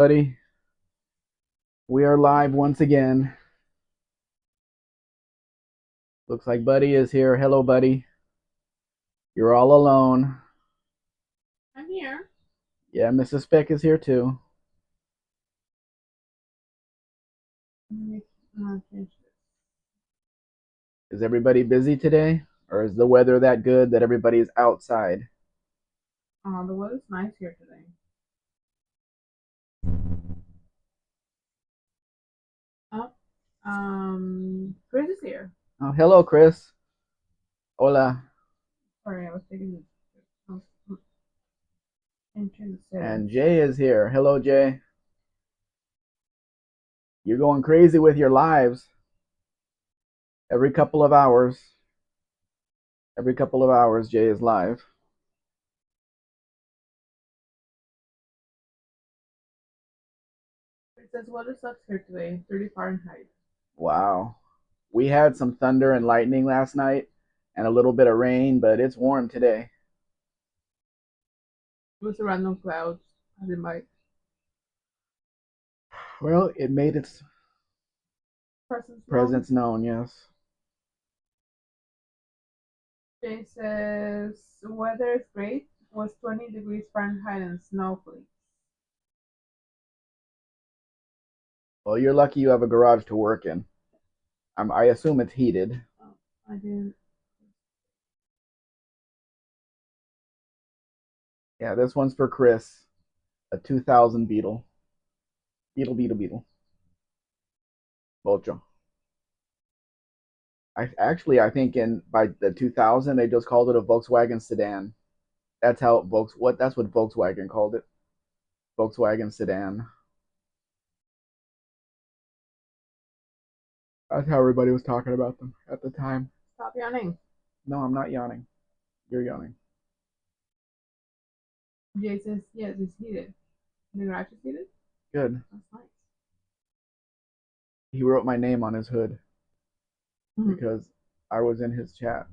Buddy, we are live once again. Looks like Buddy is here. Hello, Buddy. You're all alone. I'm here. Yeah, Mrs. Spec is here too. Change this. Is everybody busy today? Or is the weather that good that everybody's outside? The weather's nice here today. Oh, Chris is here. Oh, hello, Chris. Hola. Sorry, I was taking this. I was entering the And settings. Jay is here. Hello, Jay. You're going crazy with your lives every couple of hours. Every couple of hours, Jay is live. It says weather sucks here today. 30 Fahrenheit. Wow. We had some thunder and lightning last night and a little bit of rain, but it's warm today. It was a random clouds passing by. Well, it made its Presents known. presence known, yes. Jay says weather is great. Was 20 degrees Fahrenheit and snowflakes. Well, you're lucky you have a garage to work in. I assume it's heated. Oh, I didn't. Yeah, this one's for Chris, a 2000 Beetle. Beetle. Bocho. I think in by the 2000 they just called it a Volkswagen sedan. That's what Volkswagen called it. Volkswagen sedan. That's how everybody was talking about them at the time. Stop yawning. No, I'm not yawning. You're yawning. Jay says yes, it's heated. The garage is heated. Good. That's nice. He wrote my name on his hood Mhm. because I was in his chat.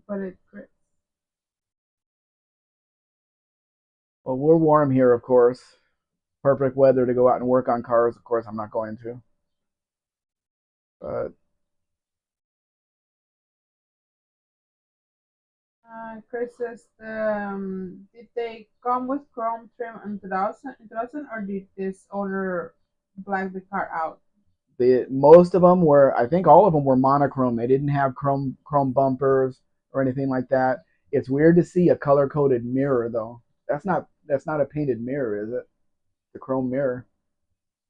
But it grits. Well, we're warm here, of course. Perfect weather to go out and work on cars. Of course, I'm not going to. But Chris says, did they come with chrome trim in 2000 or did this owner black the car out? most of them were, I think all of them were monochrome. They didn't have chrome bumpers or anything like that. It's weird to see a color coded mirror though. That's not a painted mirror, is it? The chrome mirror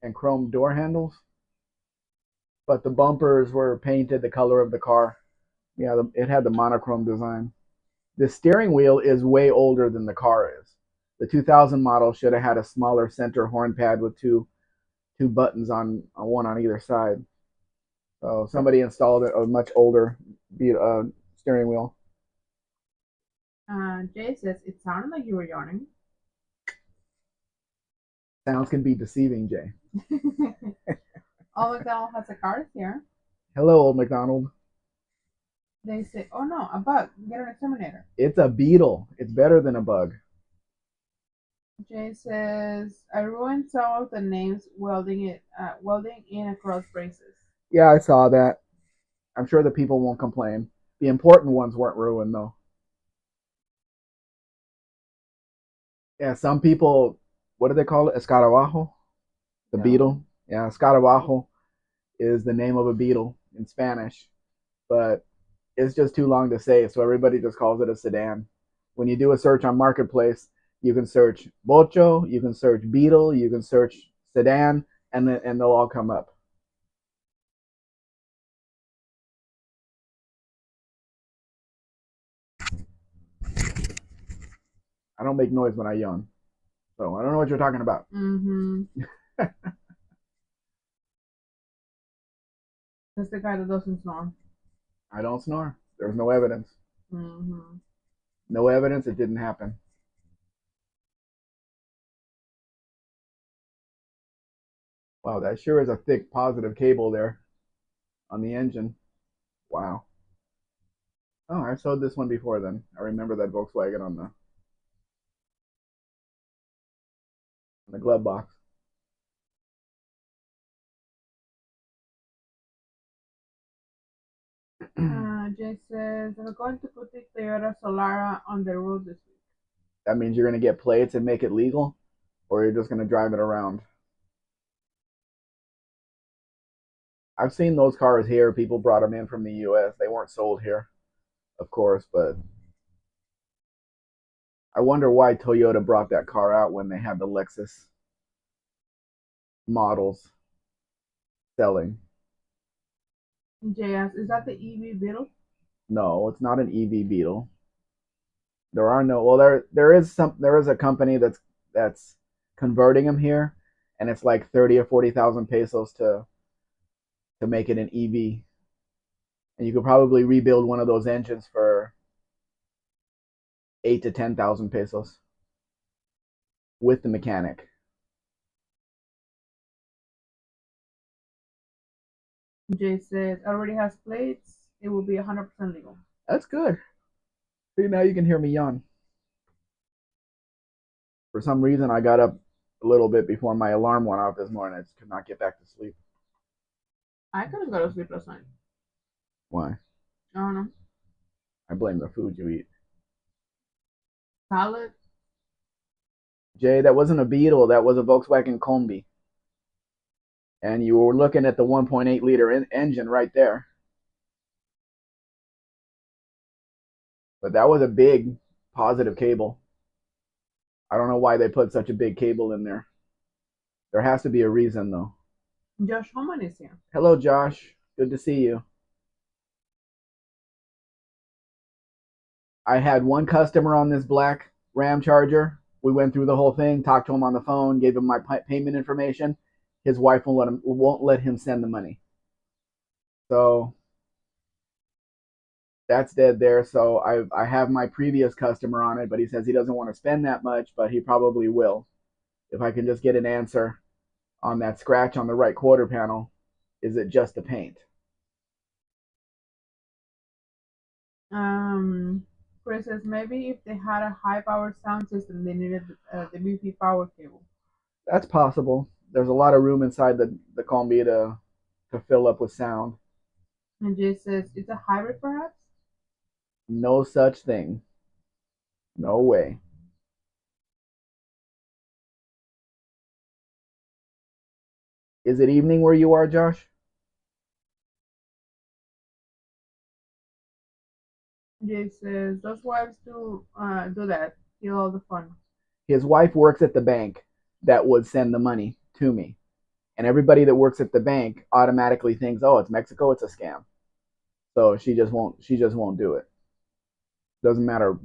and chrome door handles. But the bumpers were painted the color of the car. Yeah, it had the monochrome design. The steering wheel is way older than the car is. The 2000 model should have had a smaller center horn pad with two buttons on one on either side. So somebody installed a much older steering wheel. Jay says, it sounded like you were yawning. Sounds can be deceiving, Jay. All McDonald has a car here. Hello, old McDonald. They say, oh no, a bug. Get an exterminator. It's a beetle. It's better than a bug. Jay says, I ruined some of the names welding in across braces. Yeah, I saw that. I'm sure the people won't complain. The important ones weren't ruined though. Yeah, some people, what do they call it? Escarabajo, the Yeah. beetle. Yeah, escarabajo is the name of a beetle in Spanish, but it's just too long to say, so everybody just calls it a sedan. When you do a search on Marketplace, you can search bocho, you can search beetle, you can search sedan, and they'll all come up. I don't make noise when I yawn, so I don't know what you're talking about. Mm-hmm. That's the guy that doesn't snore. I don't snore. There's no evidence. Mm-hmm. No evidence. It didn't happen. Wow, that sure is a thick positive cable there on the engine. Wow. Oh, I sold this one before then. I remember that Volkswagen on the glove box. Jay says, I'm going to put the Toyota Solara on the road this week. That means you're going to get plates and make it legal, or you're just going to drive it around. I've seen those cars here. People brought them in from the U.S. They weren't sold here, of course, but I wonder why Toyota brought that car out when they had the Lexus models selling. Jay asks, is that the EV Beetle? No, it's not an EV Beetle. There are no. Well, there is a company that's converting them here, and it's like 30 or 40,000 pesos to make it an EV, and you could probably rebuild one of those engines for 8 to 10,000 pesos with the mechanic. Jay says, already has plates. It will be 100% legal. That's good. See, now you can hear me yawn. For some reason, I got up a little bit before my alarm went off this morning. I just could not get back to sleep. I couldn't go to sleep last night. Why? I don't know. I blame the food you eat. Salad. Jay, that wasn't a Beetle. That was a Volkswagen Combi. And you were looking at the 1.8 liter engine right there. But that was a big positive cable. I don't know why they put such a big cable in there. There has to be a reason, though. Josh Homan is here. Hello, Josh. Good to see you. I had one customer on this black Ram Charger. We went through the whole thing, talked to him on the phone, gave him my payment information. His wife won't let him send the money. So that's dead there. So I have my previous customer on it, but he says he doesn't want to spend that much, but he probably will if I can just get an answer on that scratch on the right quarter panel. Is it just the paint? Um, Chris says maybe if they had a high power sound system, they needed the BP power cable. That's possible. There's a lot of room inside the combi to fill up with sound. And Jay says it's a hybrid, perhaps. No such thing. No way. Is it evening where you are, Josh? Jay says those wives do that. Kill all the fun. His wife works at the bank that would send the money to me. And everybody that works at the bank automatically thinks, "Oh, it's Mexico, it's a scam." So she just won't do it. Doesn't matter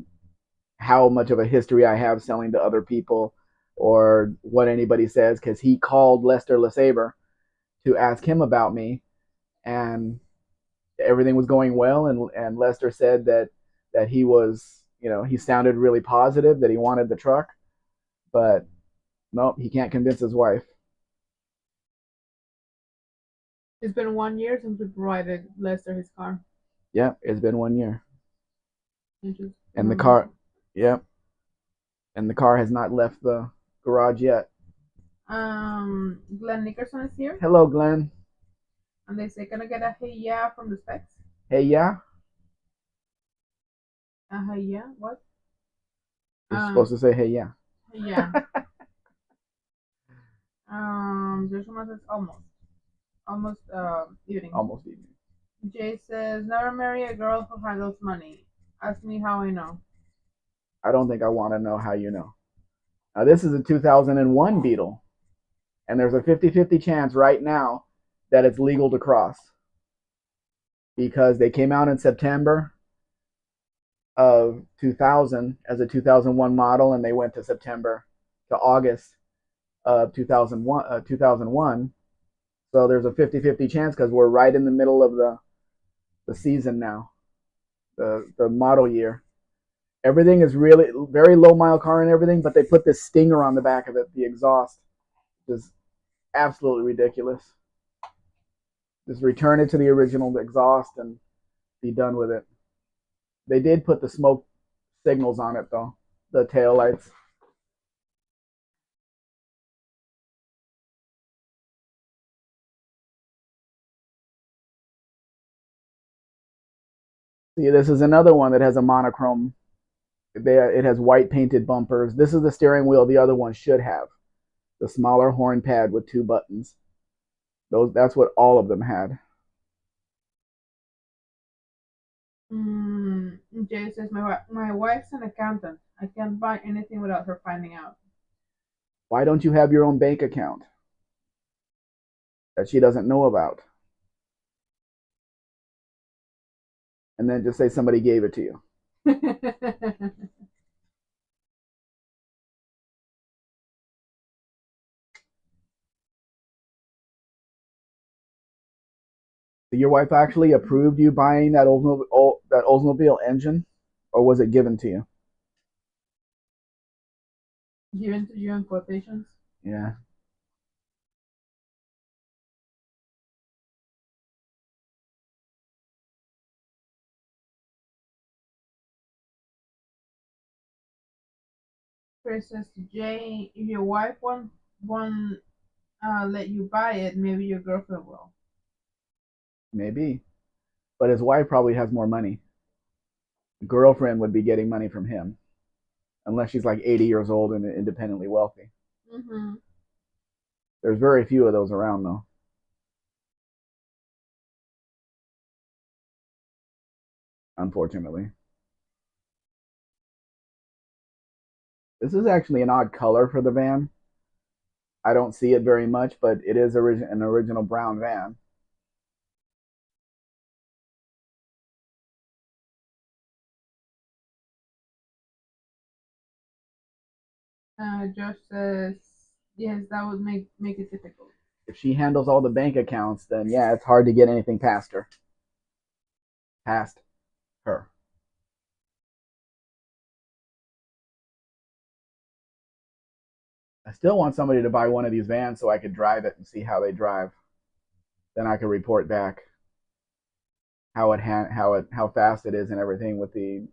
how much of a history I have selling to other people or what anybody says, because he called Lester LeSabre to ask him about me, and everything was going well, and Lester said that he was, he sounded really positive that he wanted the truck, but nope, he can't convince his wife. It's been 1 year since we provided Lester his car. Yeah, it's been 1 year, I just and the remember. car, yeah, and the car has not left the garage yet. Glenn Nickerson is here, Hello, Glenn. and they say, "Can I get a hey yeah from the specs?" Hey, yeah, Hey yeah, what? you're supposed Um, to say hey, yeah. hey yeah. Joshua says almost evening. Almost evening. Jay says, never marry a girl who handles money. Ask me how I know. I don't think I want to know how you know. Now, this is a 2001 Beetle, and there's a 50-50 chance right now that it's legal to cross because they came out in September of 2000 as a 2001 model, and they went to September to August of 2001. So there's a 50-50 chance because we're right in the middle of the season now, the model year. Everything is really very low mile car and everything, but they put this stinger on the back of it, the exhaust, which is absolutely ridiculous. Just return it to the original exhaust and be done with it. They did put the smoke signals on it though, the tail lights. See, this is another one that has a monochrome. It has white painted bumpers. This is the steering wheel the other one should have. The smaller horn pad with two buttons. That's what all of them had. Jay says my wife's an accountant. I can't buy anything without her finding out. Why don't you have your own bank account that she doesn't know about? And then just say somebody gave it to you. So your wife actually approved you buying that Oldsmobile engine, or was it given to you? Given to you in quotations. Yeah, Chris says to Jay, if your wife won't let you buy it, maybe your girlfriend will. maybe. But his wife probably has more money. Girlfriend would be getting money from him, unless she's like 80 years old and independently wealthy. Mm-hmm. There's very few of those around, though, unfortunately. This is actually an odd color for the van. I don't see it very much, but it is an original brown van. Josh says, yes, that would make it difficult. If she handles all the bank accounts, then yeah, it's hard to get anything past her. I still want somebody to buy one of these vans so I could drive it and see how they drive. Then I could report back how fast it is and everything with the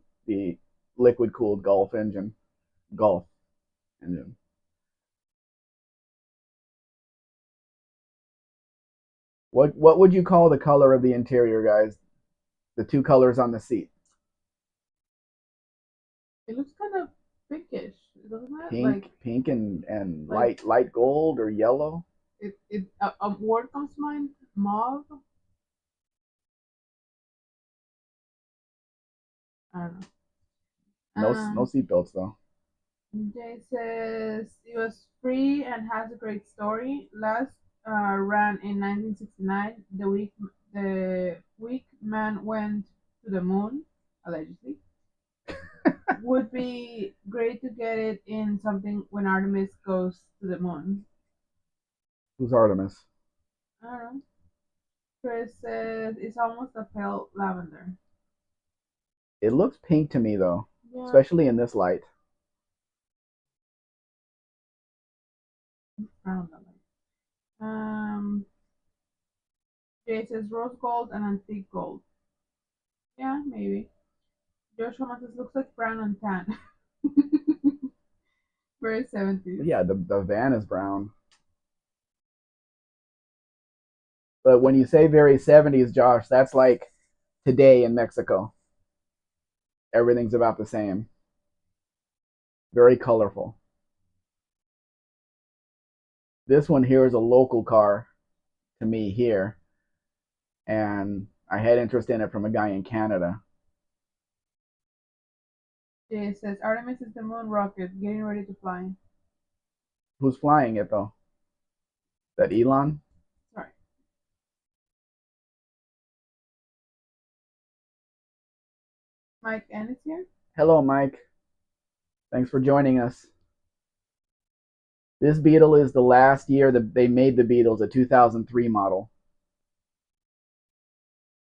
liquid cooled Gulf engine. What would you call the color of the interior, guys? The two colors on the seat. It looks kind of pinkish, doesn't it? Pink and Like light gold or yellow. a word comes to mind. Mauve. I don't know. No seat belts though. Jay says it was free and has a great story. Last ran in 1969. The week man went to the moon, allegedly. Would be great to get it in something when Artemis goes to the moon. Who's Artemis? I don't know. Chris says it's almost a pale lavender. It looks pink to me though, Yeah, especially in this light. I don't know. Jay says rose gold and antique gold. Yeah, maybe. Joshua says looks like brown and tan. Very 70s. But yeah, the van is brown. But when you say very 70s, Josh, that's like today in Mexico. Everything's about the same. Very colorful. This one here is a local car to me here, and I had interest in it from a guy in Canada. Jay says Artemis is the moon rocket getting ready to fly. Who's flying it though? That Elon? Sorry. Mike N is here. Hello, Mike. Thanks for joining us. This Beetle is the last year that they made the Beetles, a 2003 model.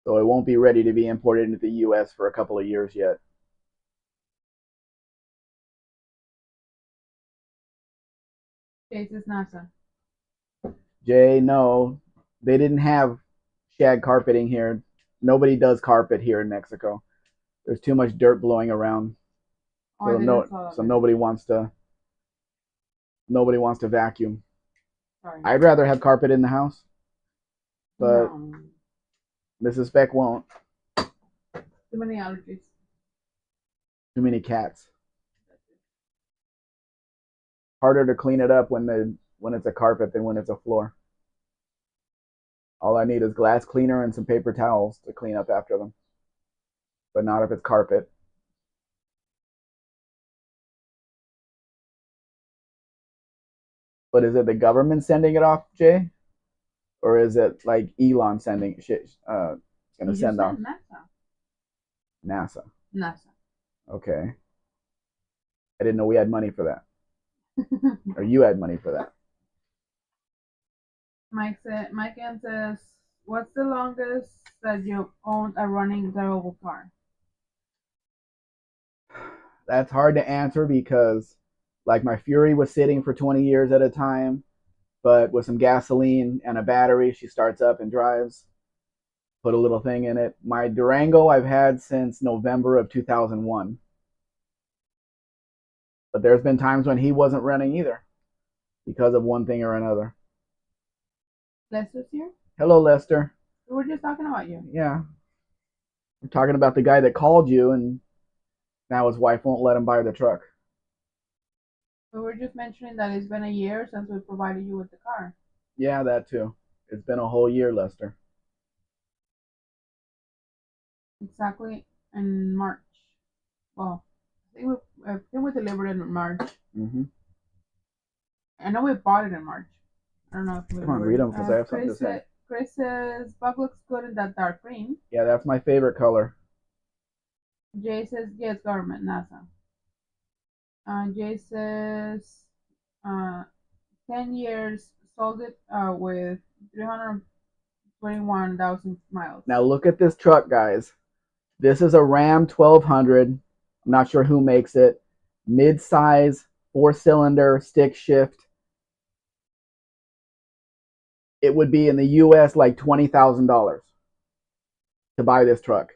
So it won't be ready to be imported into the US for a couple of years yet. Jay says NASA. Jay, no, they didn't have shag carpeting here. Nobody does carpet here in Mexico. There's too much dirt blowing around, Oh, I so didn't no, saw so that. nobody wants to vacuum. Sorry. I'd rather have carpet in the house, but No. Mrs. Spec won't. Too many allergies. Too many cats. Harder to clean it up when it's a carpet than when it's a floor. All I need is glass cleaner and some paper towels to clean up after them, but not if it's carpet. But is it the government sending it off, Jay, or is it like Elon sending shit? Gonna You just send said off NASA. NASA. NASA. Okay, I didn't know we had money for that, or you had money for that. Mike Ann says, "What's the longest that you owned a running drivable car?" That's hard to answer because, like, my Fury was sitting for 20 years at a time, but with some gasoline and a battery, she starts up and drives. Put a little thing in it. My Durango I've had since November of 2001. But there's been times when he wasn't running either because of one thing or another. Lester's here. Hello, Lester. We were just talking about you. Yeah, we're talking about the guy that called you, and now his wife won't let him buy the truck. We were just mentioning that it's been a year since we provided you with the car. Yeah, that too. It's been a whole year, Lester. Exactly in March. Well, I think we delivered it in March. Mm-hmm. I know we bought it in March. I don't know if we Come on, read them because I have something to say. Chris says Buck looks good in that dark green. Yeah, that's my favorite color. Jay says yes, government, NASA. Jay says 10 years, sold it with 321,000 miles. Now look at this truck, guys. This is a Ram 1200. I'm not sure who makes it. Mid-size, four-cylinder, stick shift. It would be in the U.S. like $20,000 to buy this truck.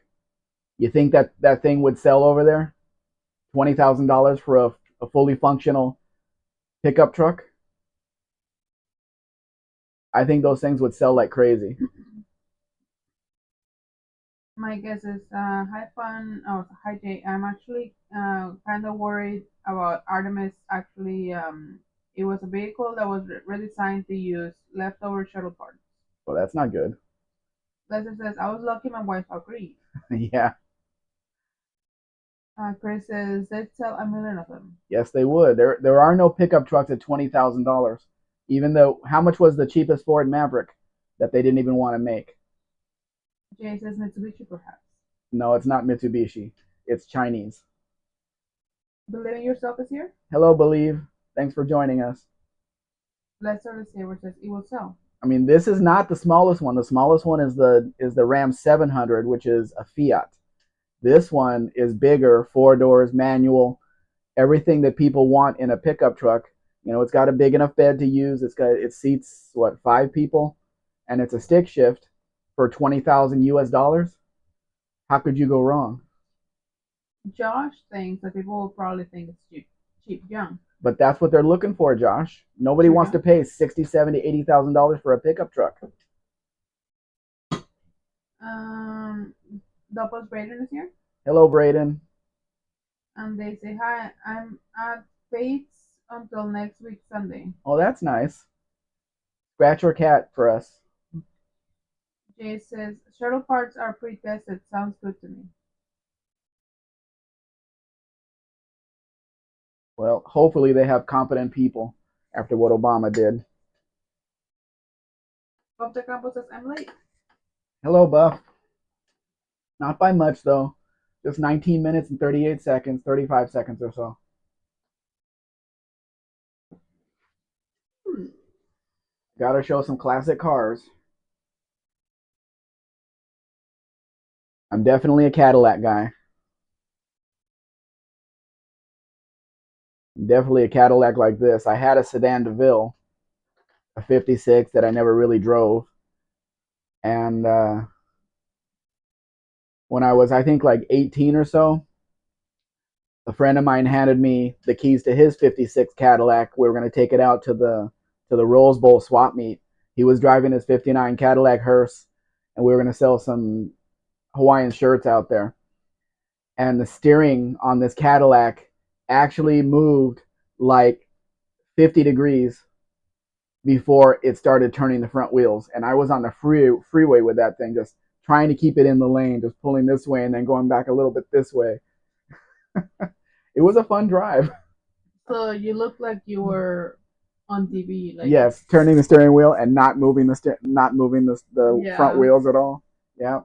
You think that thing would sell over there? $20,000 for a fully functional pickup truck? I think those things would sell like crazy. My guess is hi fun. Oh, hi Jay. I'm actually kind of worried about Artemis. Actually, it was a vehicle that was redesigned to use leftover shuttle parts. Well, that's not good. Lester says I was lucky my wife agreed. Yeah. Chris says they'd sell a million of them. Yes, they would. There are no pickup trucks at $20,000. Even though, how much was the cheapest Ford Maverick that they didn't even want to make? Jay says Mitsubishi perhaps. No, it's not Mitsubishi. It's Chinese. Believing yourself is here. Hello, Believe. Thanks for joining us. Lester the Saber says it will sell. I mean, this is not the smallest one. The smallest one is the Ram 700, which is a Fiat. This one is bigger, four doors, manual, everything that people want in a pickup truck. You know, it's got a big enough bed to use. It seats what, five people, and it's a stick shift for 20,000 US dollars. How could you go wrong? Josh thinks that people will probably think it's cheap junk. But that's what they're looking for, Josh. Nobody wants to pay 60, 70, $80,000 for a pickup truck. Doppel's Braden is here. Hello, Braden. And they say, hi, I'm at Fate's until next week, Sunday. Oh, that's nice. Scratch your cat for us. Jay says, shuttle parts are pre-tested. Sounds good to me. Well, hopefully they have competent people after what Obama did. Buff the Campo says, I'm late. Hello, Buff. Not by much, though. Just 19 minutes and 38 seconds, 35 seconds or so. Gotta show some classic cars. I'm definitely a Cadillac guy. Definitely a Cadillac like this. I had a Sedan DeVille, a 56 that I never really drove. And When I was, I think, like 18 or so, a friend of mine handed me the keys to his '56 Cadillac. We were going to take it out to the Rose Bowl swap meet. He was driving his '59 Cadillac hearse, and we were going to sell some Hawaiian shirts out there. And the steering on this Cadillac actually moved like 50 degrees before it started turning the front wheels. And I was on the freeway with that thing, just trying to keep it in the lane, just pulling this way and then going back a little bit this way. It was a fun drive. So you look like you were on TV, like Yes, turning the steering wheel and not moving not moving the front yeah. wheels at all. Yeah,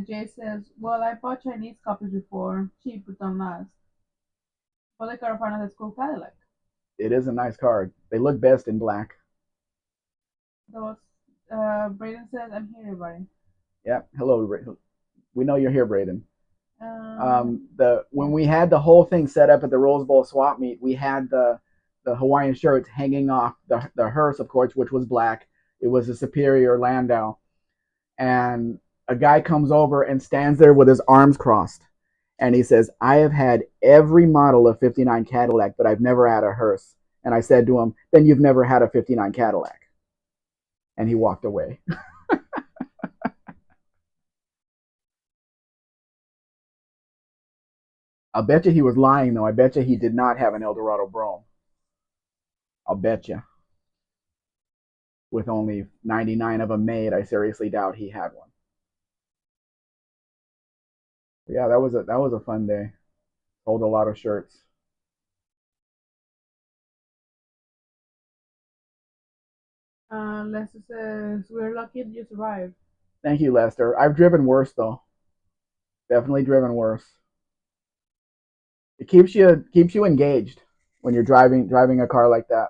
Jay says, "Well, I bought Chinese copies before, cheap but don't last. But like our friend has cool Cadillac. it is a nice car. They look best in black. Those Braden says, I'm here, everybody. Yeah. Hello. We know you're here, Braden. The when Yeah. we had the whole thing set up at the Rose Bowl swap meet, we had the Hawaiian shirts hanging off the hearse, of course, which was black. It was a Superior Landau, and a guy comes over and stands there with his arms crossed, and he says, "I have had every model of '59 Cadillac, but I've never had a hearse." And I said to him, "Then you've never had a '59 Cadillac." And he walked away. I'll bet you he was lying, though. I bet you he did not have an Eldorado Brougham. I'll bet you. With only 99 of them made, I seriously doubt he had one. But yeah, that was a fun day. Sold a lot of shirts. Lester says, we're lucky that you survived. Thank you, Lester. I've driven worse though. Definitely driven worse. It keeps you engaged when you're driving a car like that.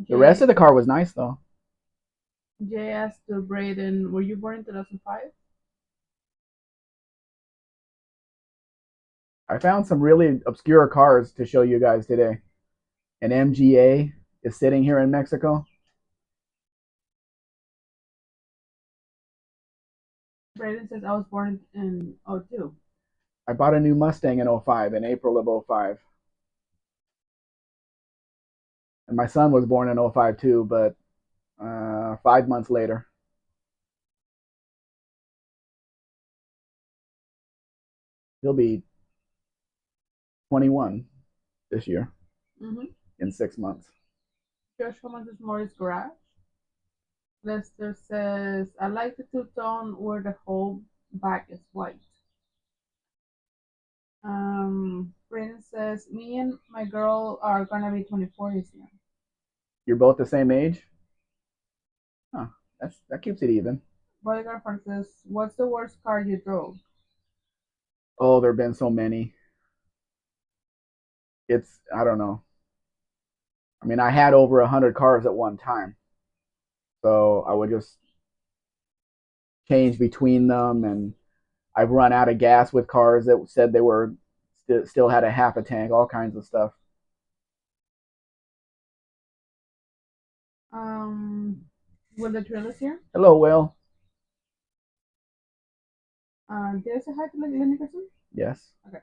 The rest Jay, of the car was nice though. Jay asked to Braden, were you born in 2005? I found some really obscure cars to show you guys today. An MGA is sitting here in Mexico. Braden says, I was born in '02. I bought a new Mustang in '05, in April of '05. And my son was born in '05 too, but 5 months later. He'll be 21 this year Mm-hmm. in 6 months. Josh Thomas is Morris Garage. Lester says, I like the two-tone where the whole back is white. Brandon says, me and my girl are gonna be 24 this year. You're both the same age? Huh. That keeps it even. Bodyguard friend says, what's the worst car you drove? Oh, there've been so many. It's I don't know. I mean, I had over 100 cars at one time, so I would just change between them, and I've run out of gas with cars that said they were still had a half a tank, all kinds of stuff. Um, with the trailers here. Hello, Will. Did I say hi to Lenny Person? Yes. Okay.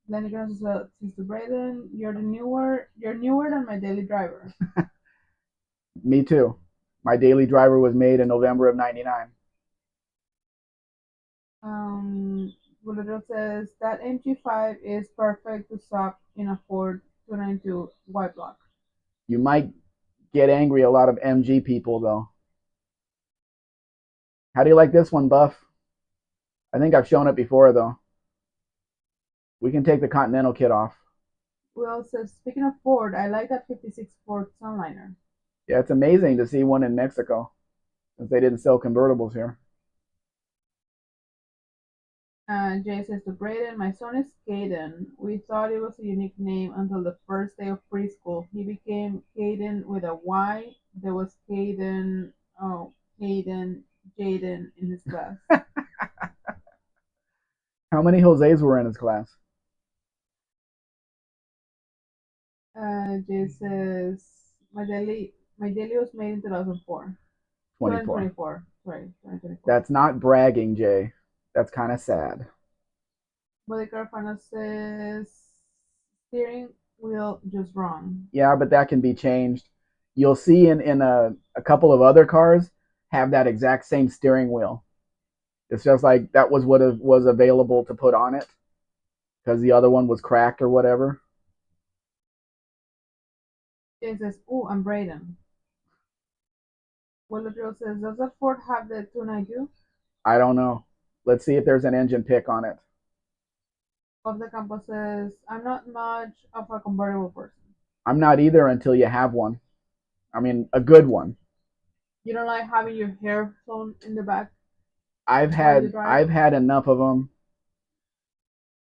Lenny Person says to Braden, you're newer than my daily driver. Me too. My daily driver was made in November of '99. Um, Bullet says that MG5 is perfect to swap in a Ford 292 white block. You might get angry a lot of MG people though. How do you like this one, Buff? I think I've shown it before though. We can take the Continental kit off. Will says, speaking of Ford, I like that 56 Ford Sunliner. Yeah, it's amazing to see one in Mexico since they didn't sell convertibles here. Jay says to Braden, my son is Caden. We thought it was a unique name until the first day of preschool. He became Caden with a Y. There was Caden, Jaden in his class. How many Jose's were in his class? Jay says, my daily was made in 2004. 24. 2024. Sorry, 2024. That's not bragging, Jay. That's kind of sad. Body Carfana says steering wheel just wrong. Yeah, but that can be changed. You'll see in a couple of other cars have that exact same steering wheel. It's just like that was what was available to put on it because the other one was cracked or whatever. It says, "Oh, I'm Braden." Well, Drill says, "Does that Ford have the 292?" I don't know. Let's see if there's an engine pick on it. Of the Campo says, "I'm not much of a convertible person." I'm not either until you have one. I mean, a good one. You don't like having your hair flown in the back I've while you had drive? I've had enough of them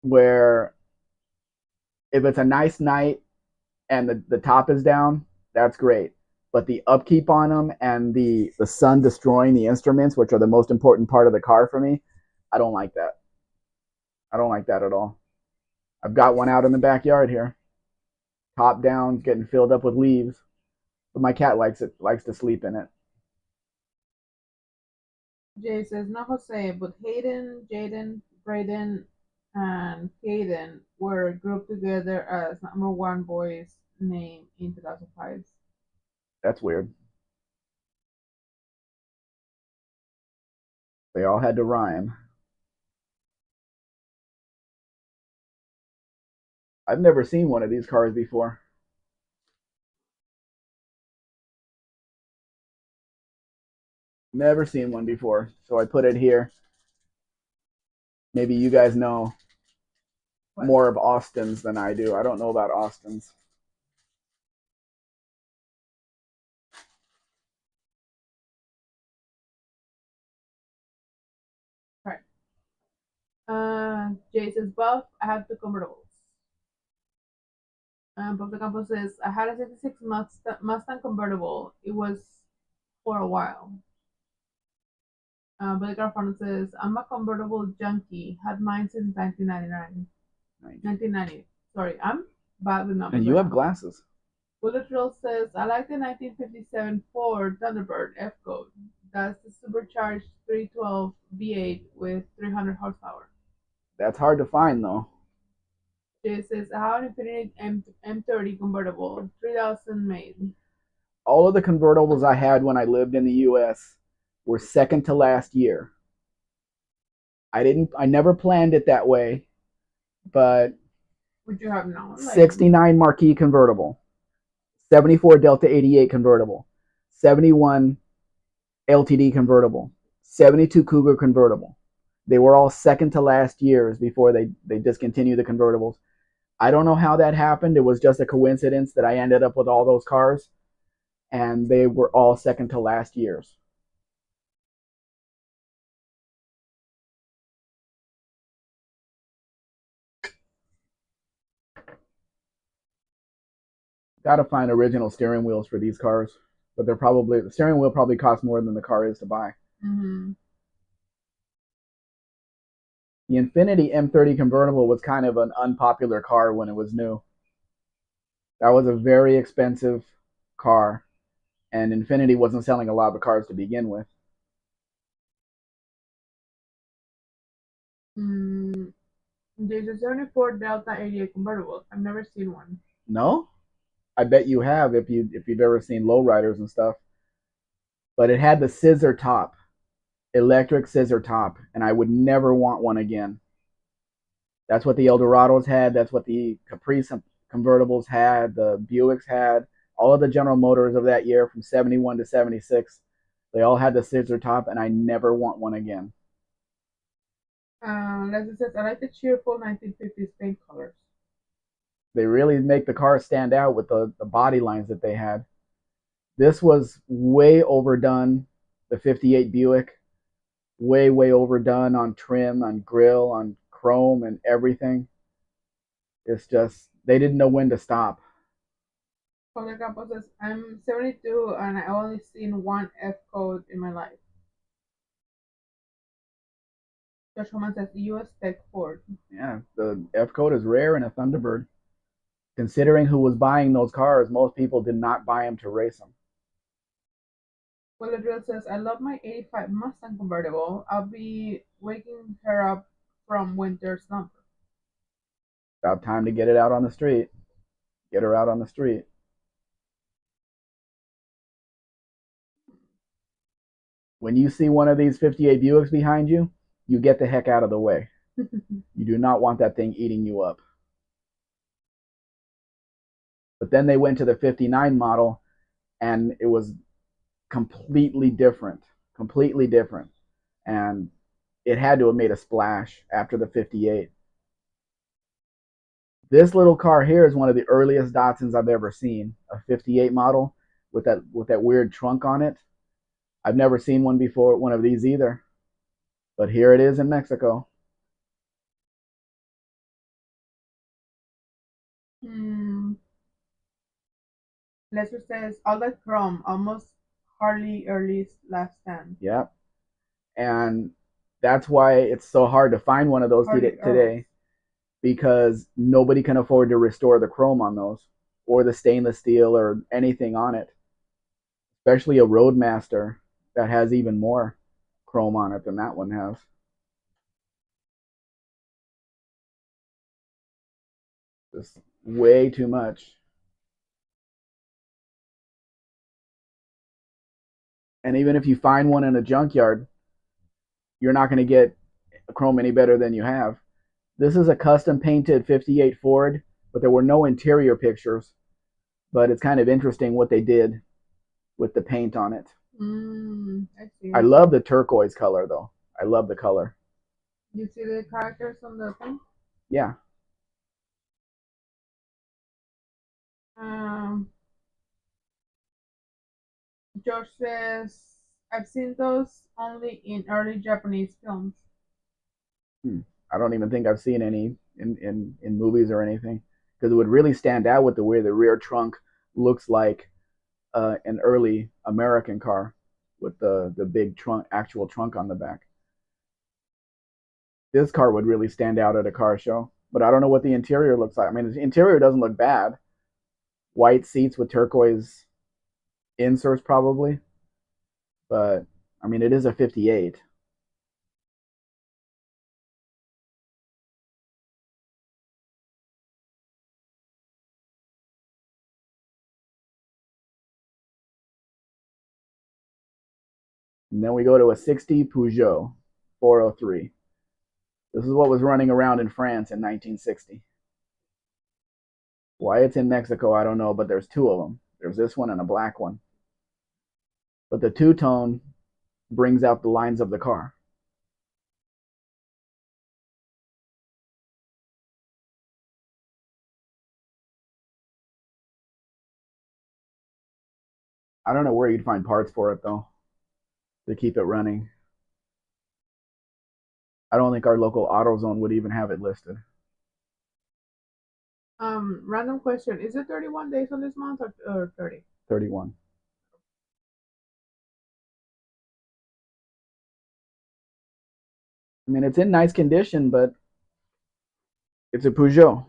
where if it's a nice night and the top is down, that's great. But the upkeep on them and the sun destroying the instruments, which are the most important part of the car for me, I don't like that. I don't like that at all. I've got one out in the backyard here, top down, getting filled up with leaves. But my cat likes it, likes to sleep in it. Jay says, "Not Jose, but Hayden, Jaden, Braden, and Caden were grouped together as number one boys name in 2005." That's weird. They all had to rhyme. I've never seen one of these cars before. Never seen one before. So I put it here. Maybe you guys know What? more of Austin's than I do. I don't know about Austin's. Right. Jay says, "Buff, I have two convertibles." Pop Campo says, "I had a 66 Mustang convertible. It was for a while." Billy Garfano says, "I'm a convertible junkie. Had mine since 1999. 1990. Sorry, I'm bad with And numbers you right have now." glasses. Bullet Drill says, "I like the 1957 Ford Thunderbird F Code. That's the supercharged 312 V8 with 300 horsepower." That's hard to find though. Jay says, "I have an Infiniti M30 convertible, 3000 made." All of the convertibles I had when I lived in the US were second to last year. I never planned it that way, but Would you have known? Like, 69 Marquis convertible, 74 Delta 88 convertible, 71 LTD convertible, 72 Cougar convertible. They were all second to last years before they discontinued the convertibles. I don't know how that happened. It was just a coincidence that I ended up with all those cars, and they were all second to last years. Got to find original steering wheels for these cars, but they're probably the steering wheel probably costs more than the car is to buy. mm-hmm. The Infiniti M30 convertible was kind of an unpopular car when it was new. That was a very expensive car, and Infiniti wasn't selling a lot of cars to begin with. There's a 74 Delta 88 convertible. I've never seen one. No, I bet you have if you've ever seen lowriders and stuff. But it had the scissor top, electric scissor top, and I would never want one again. That's what the Eldorados had. That's what the Caprice convertibles had. The Buicks had. All of the General Motors of that year, from 71 to 76, they all had the scissor top, and I never want one again. Leslie says, "I like the cheerful 1950s paint colors." They really make the car stand out with the body lines that they had. This was way overdone. The 58 Buick, way overdone on trim, on grill, on chrome, and everything. It's just they didn't know when to stop. Father Campos says, "I'm 72 and I only seen one F code in my life." Josh Homan says, "US Spec Ford." Yeah, the F code is rare in a Thunderbird. Considering who was buying those cars, most people did not buy them to race them. Willow Drill says, I love my 85 Mustang convertible. I'll be waking her up from winter slumber. About time to get it out on the street. Get her out on the street. When you see one of these 58 Buicks behind you, you get the heck out of the way. You do not want that thing eating you up. But then they went to the 59 model and it was completely different. Completely different. And it had to have made a splash after the 58. This little car here is one of the earliest Datsuns I've ever seen. A 58 model with that weird trunk on it. I've never seen one before, one of these either. But here it is in Mexico. Hmm. Lester says, all that chrome, almost Harley early last stand. Yep. And that's why it's so hard to find one of those today, because nobody can afford to restore the chrome on those or the stainless steel or anything on it, especially a Roadmaster that has even more chrome on it than that one has. Just way too much. And even if you find one in a junkyard, you're not going to get chrome any better than you have. This is a custom painted 58 Ford, but there were no interior pictures. But it's kind of interesting what they did with the paint on it. I see. I love the turquoise color though. I love the color. You see the characters on the thing? Yeah. Um, George says, I've seen those only in early Japanese films. I don't even think I've seen any in movies or anything, because it would really stand out with the way the rear trunk looks like an early American car with the big trunk, actual trunk on the back. This car would really stand out at a car show, but I don't know what the interior looks like. I mean, the interior doesn't look bad. White seats with turquoise inserts probably, but I mean, it is a 58. And then we go to a 60 Peugeot 403. This is what was running around in France in 1960. Why it's in Mexico, I don't know, but there's two of them. There's this one and a black one. But the two tone brings out the lines of the car. I don't know where you'd find parts for it though to keep it running. I don't think our local AutoZone would even have it listed. Random question. Is it 31 days on this month or 30? 31. I mean, it's in nice condition, but it's a Peugeot.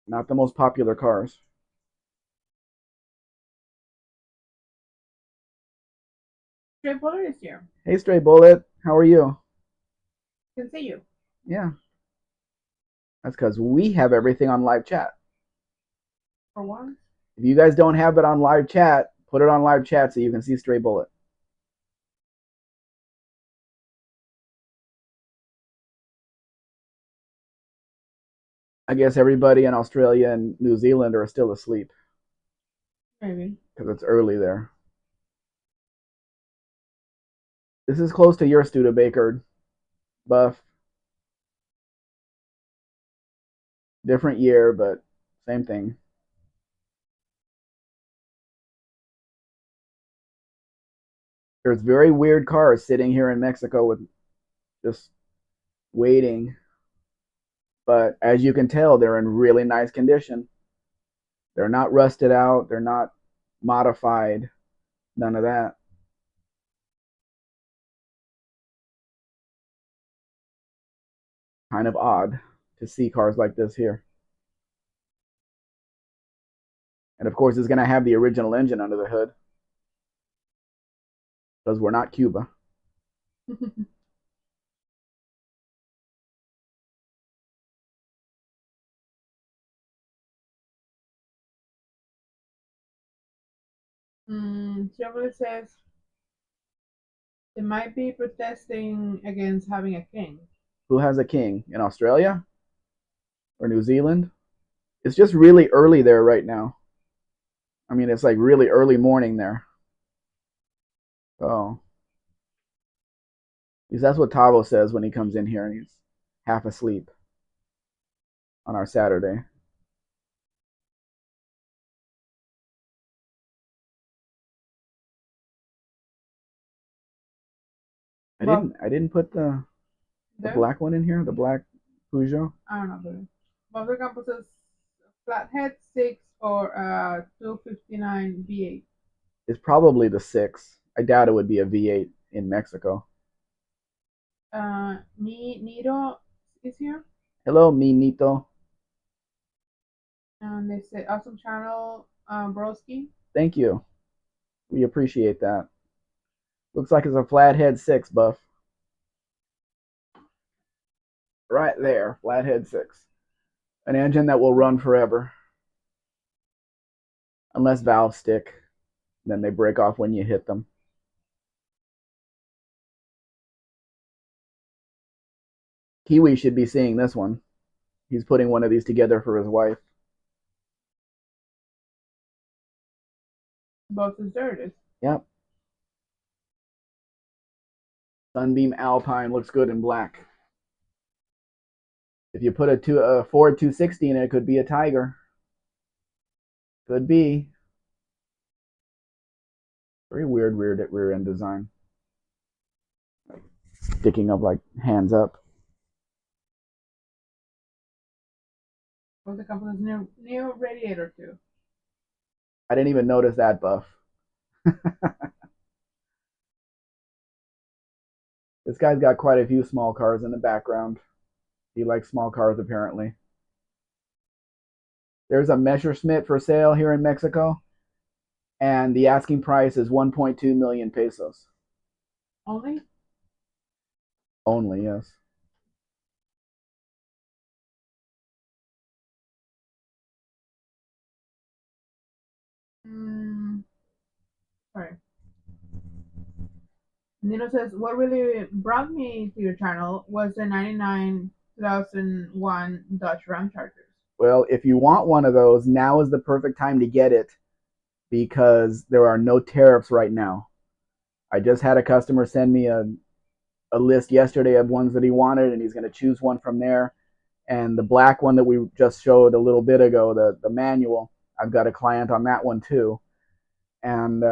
Not the most popular cars. Stray Bullet is here. Hey, Stray Bullet, how are you? Can see you. Yeah, that's because we have everything on live chat. For once. If you guys don't have it on live chat, put it on live chat so you can see Stray Bullet. I guess everybody in Australia and New Zealand are still asleep. Maybe. Because it's early there. This is close to your Studebaker, Buff. Different year, but same thing. There's very weird cars sitting here in Mexico with just waiting. But as you can tell, they're in really nice condition. They're not rusted out. They're not modified. None of that. Kind of odd to see cars like this here. And of course, it's going to have the original engine under the hood because we're not Cuba. Chevrolet says they might be protesting against having a king. Who has a king? In Australia or New Zealand? It's just really early there right now. I mean, it's like really early morning there. Oh, because that's what Tavo says when he comes in here and he's half asleep on our Saturday. I Bob, didn't I didn't put the there? black one in here, the black Peugeot. I don't know. Bob the Campo says flathead 6 or 259 V8. It's probably the six. I doubt it would be a V8 in Mexico. Nito is here. Hello, Minito. And they say awesome channel, Broski. Thank you. We appreciate that. Looks like it's a flathead six, Buff. Right there, flathead six. An engine that will run forever. Unless valves stick. Then they break off when you hit them. Kiwi should be seeing this one. He's putting one of these together for his wife. Both is there it is. Yep. Sunbeam Alpine looks good in black. If you put a Ford 260 in it, it could be a Tiger. Could be. Very weird rear end design. Like sticking up like hands up. Both the company's new radiator too. I didn't even notice that, Buff. This guy's got quite a few small cars in the background. He likes small cars, apparently. There's a Messerschmitt for sale here in Mexico, and the asking price is 1.2 million pesos. Only? Only, yes. Sorry. Nino says, what really brought me to your channel was the 99 2001 Dodge Ram Chargers. Well, if you want one of those, now is the perfect time to get it because there are no tariffs right now. I just had a customer send me a list yesterday of ones that he wanted, and he's going to choose one from there. And the black one that we just showed a little bit ago, the manual, I've got a client on that one too. And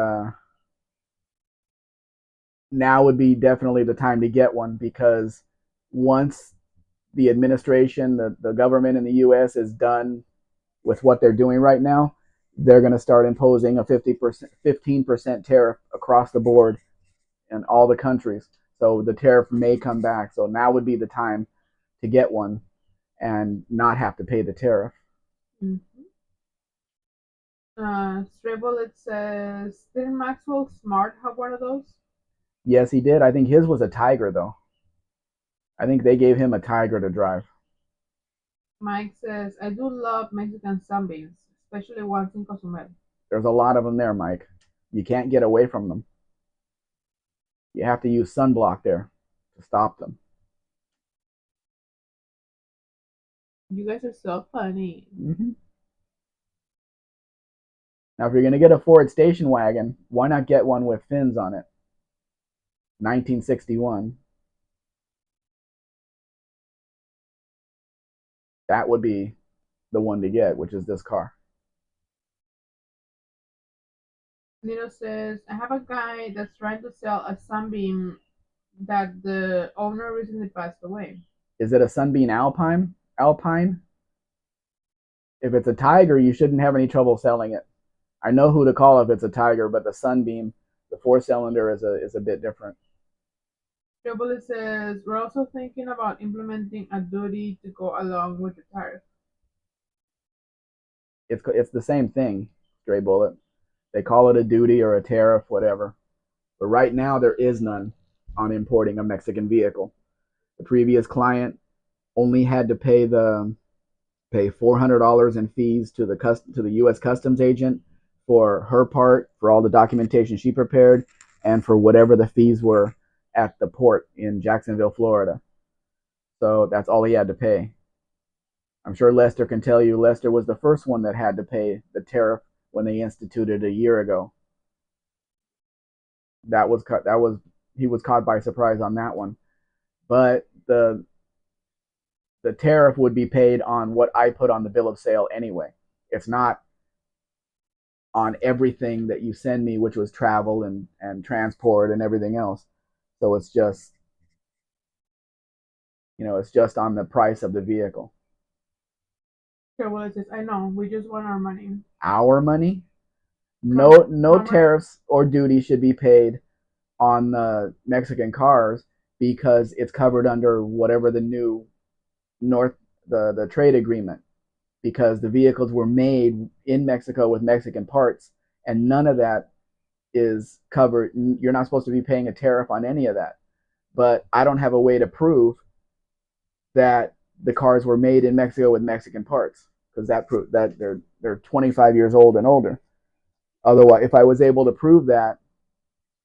now would be definitely the time to get one because once the administration, the government in the US is done with what they're doing right now, they're going to start imposing a 15% tariff across the board in all the countries. So the tariff may come back. So now would be the time to get one and not have to pay the tariff. Mm-hmm. Stray Bullet says, didn't Maxwell Smart have one of those? Yes, he did. I think his was a Tiger, though. I think they gave him a Tiger to drive. Mike says, I do love Mexican sunbeams, especially ones in Cozumel. There's a lot of them there, Mike. You can't get away from them. You have to use sunblock there to stop them. You guys are so funny. Mm-hmm. Now, if you're going to get a Ford station wagon, why not get one with fins on it? 1961. That would be the one to get, which is this car. Nino says, I have a guy that's trying to sell a sunbeam that the owner recently passed away. Is it a Sunbeam Alpine? Alpine? If it's a Tiger, you shouldn't have any trouble selling it. I know who to call if it's a Tiger, but the Sunbeam, the four-cylinder, is a bit different. Trouble says, we're also thinking about implementing a duty to go along with the tariff. It's the same thing, stray bullet. They call it a duty or a tariff, whatever. But right now, there is none on importing a Mexican vehicle. The previous client only had to pay $400 in fees to the U.S. Customs agent for her part, for all the documentation she prepared, and for whatever the fees were at the port in Jacksonville, Florida. So that's all he had to pay. I'm sure Lester can tell you Lester was the first one that had to pay the tariff when they instituted a year ago. That was he was caught by surprise on that one. But the tariff would be paid on what I put on the bill of sale anyway. It's not on everything that you send me, which was travel and transport and everything else. So it's just on the price of the vehicle. Okay, well, it says, I know, we just want our money. Our money, Com- no commerce. tariffs or duty should be paid on the Mexican cars because it's covered under whatever the new North the trade agreement because the vehicles were made in Mexico with Mexican parts and none of that is covered. You're not supposed to be paying a tariff on any of that. But I don't have a way to prove that the cars were made in Mexico with Mexican parts because that they're 25 years old and older. Otherwise, if I was able to prove that,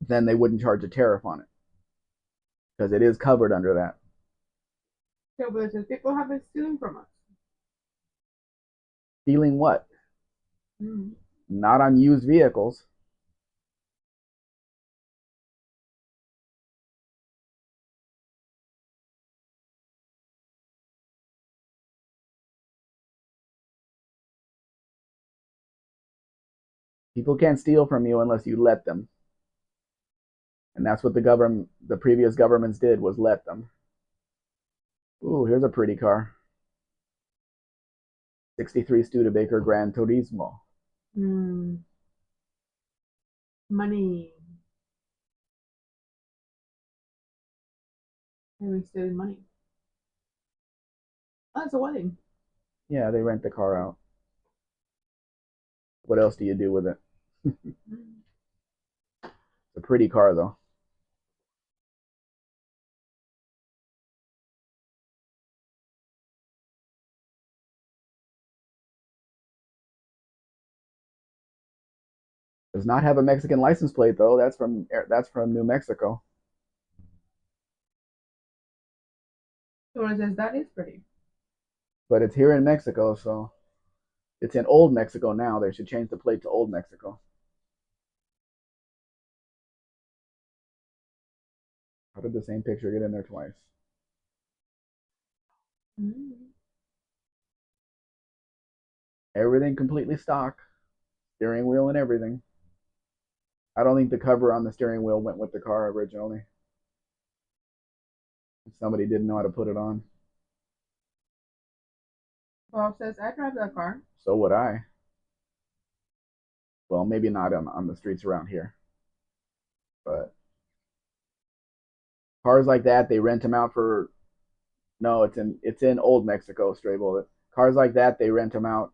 then they wouldn't charge a tariff on it because it is covered under that. Okay, well, it says, people have been stealing from us. Stealing what? Mm. Not on used vehicles. People can't steal from you unless you let them, and that's what the previous governments did was let them. Ooh, here's a pretty car. 63 Studebaker Gran Turismo. Mm. Money. They've been stealing money. Oh, it's a wedding. Yeah, they rent the car out. What else do you do with it? Mm. It's a pretty car though. Does not have a Mexican license plate though. That's from New Mexico, So it says, that is pretty. but it's here in Mexico, so it's in Old Mexico now. They should change the plate to Old Mexico. How did the same picture get in there twice? Mm. Everything completely stock, steering wheel and everything. I don't think the cover on the steering wheel went with the car originally. Somebody didn't know how to put it on. Bob says, I drive that car. So would I. Well, maybe not on the streets around here, but cars like that, they rent them out for. No, it's in Old Mexico, stray bullet. Cars like that, they rent them out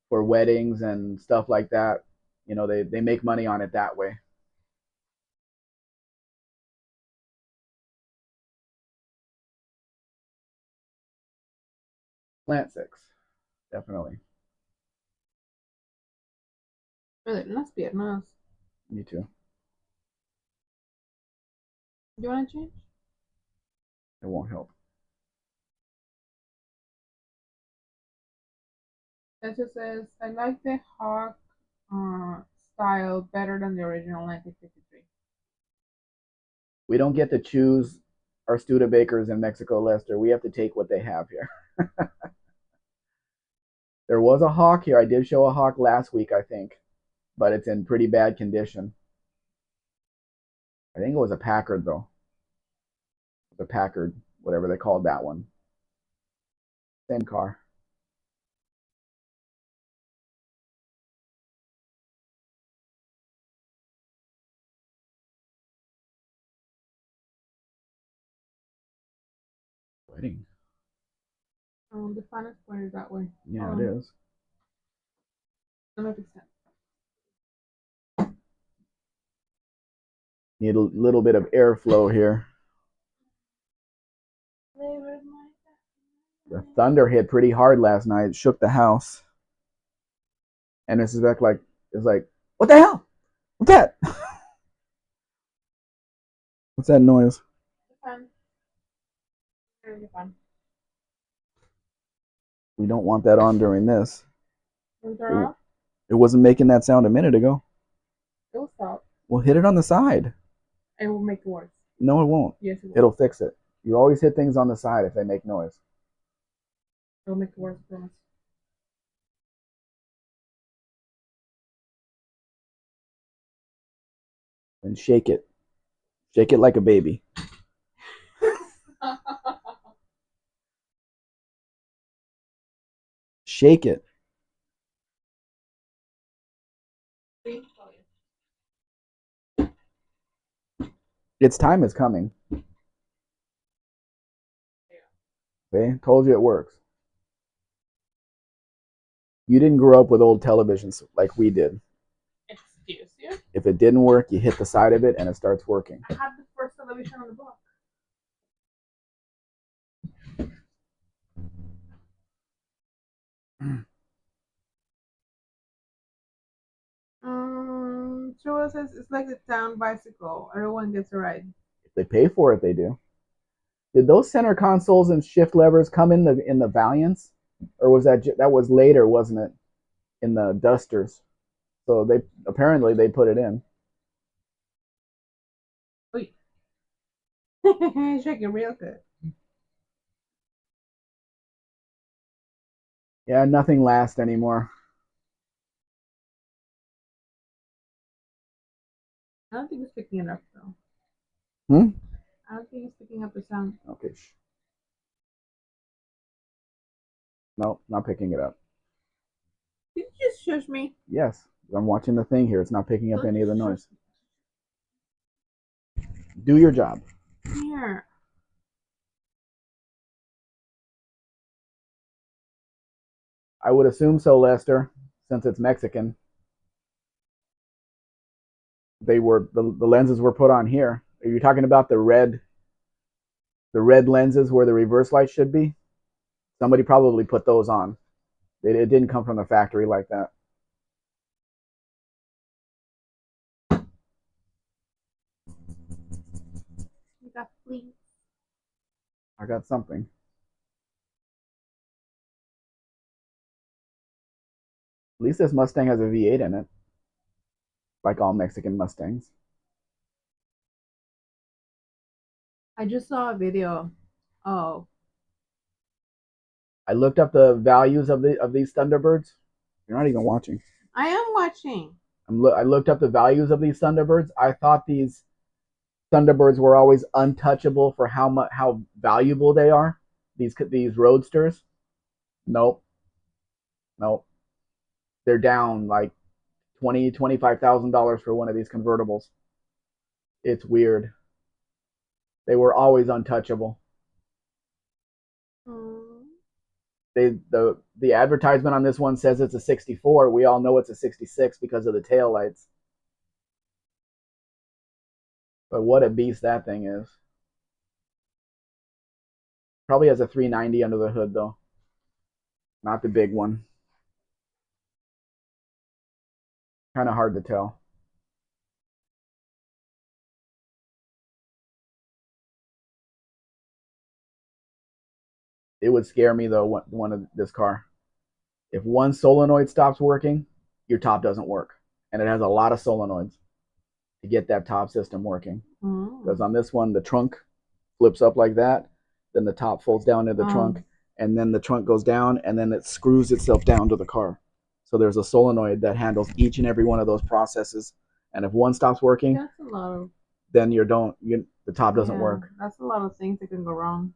for weddings and stuff like that. They make money on it that way. Plant six, definitely. Las piernas. Me too. You want to change? It won't help. It just says, I like the Hawk style better than the original 1953. We don't get to choose our Studebakers in Mexico, Lester. We have to take what they have here. There was a Hawk here. I did show a Hawk last week, I think, but it's in pretty bad condition. I think it was a Packard though. The Packard, whatever they called that one. Same car. Wedding. The fan is pointed that way. Yeah, it is. Let me fix that. Need a little bit of airflow here. The thunder hit pretty hard last night. It shook the house. And Mrs. Beck is like, what the hell? What's that? What's that noise? We don't want that on during this. It, it wasn't making that sound a minute ago. It will stop. Well, hit it on the side. It will make it worse. No, it won't. Yes, it will. It'll fix it. You always hit things on the side if they make noise. It'll make it worse, I promise. And shake it. Shake it like a baby. Shake it. Its time is coming. See? Told you it works. You didn't grow up with old televisions like we did. Excuse you? If it didn't work, you hit the side of it and it starts working. I had the first television on the block. Chua says it's like the town bicycle. Everyone gets a ride. If they pay for it, they do. Did those center consoles and shift levers come in the Valiants, or was that was later, wasn't it? In the Dusters. So they apparently they put it in. Wait. Shake it real good. Yeah, nothing lasts anymore. I don't think it's picking it up though. Hmm? I don't think it's picking up the sound. Okay. No, not picking it up. Did you just shush me? Yes, I'm watching the thing here. It's not picking up any of the noise. Do your job. Here. I would assume so, Lester, since it's Mexican. They were the lenses were put on here. Are you talking about the red lenses where the reverse light should be? Somebody probably put those on. It didn't come from the factory like that. You got fleas. I got something. At least this Mustang has a V8 in it, like all Mexican Mustangs. I just saw a video. Oh. I looked up the values of these Thunderbirds. You're not even watching. I am watching. I looked up the values of these Thunderbirds. I thought these Thunderbirds were always untouchable for how valuable they are. These roadsters. Nope. Nope. They're down like $25,000 for one of these convertibles. It's weird. They were always untouchable. The advertisement on this one says it's a 64. We all know it's a 66 because of the tail lights. But what a beast that thing is. Probably has a 390 under the hood though. Not the big one. Kind of hard to tell. It would scare me though, one of this car. If one solenoid stops working, your top doesn't work. And it has a lot of solenoids to get that top system working. Because on this one, the trunk flips up like that, then the top folds down into the trunk, and then the trunk goes down, and then it screws itself down to the car. So there's a solenoid that handles each and every one of those processes. And if one stops working, that's a lot of, then the top doesn't work. That's a lot of things that can go wrong.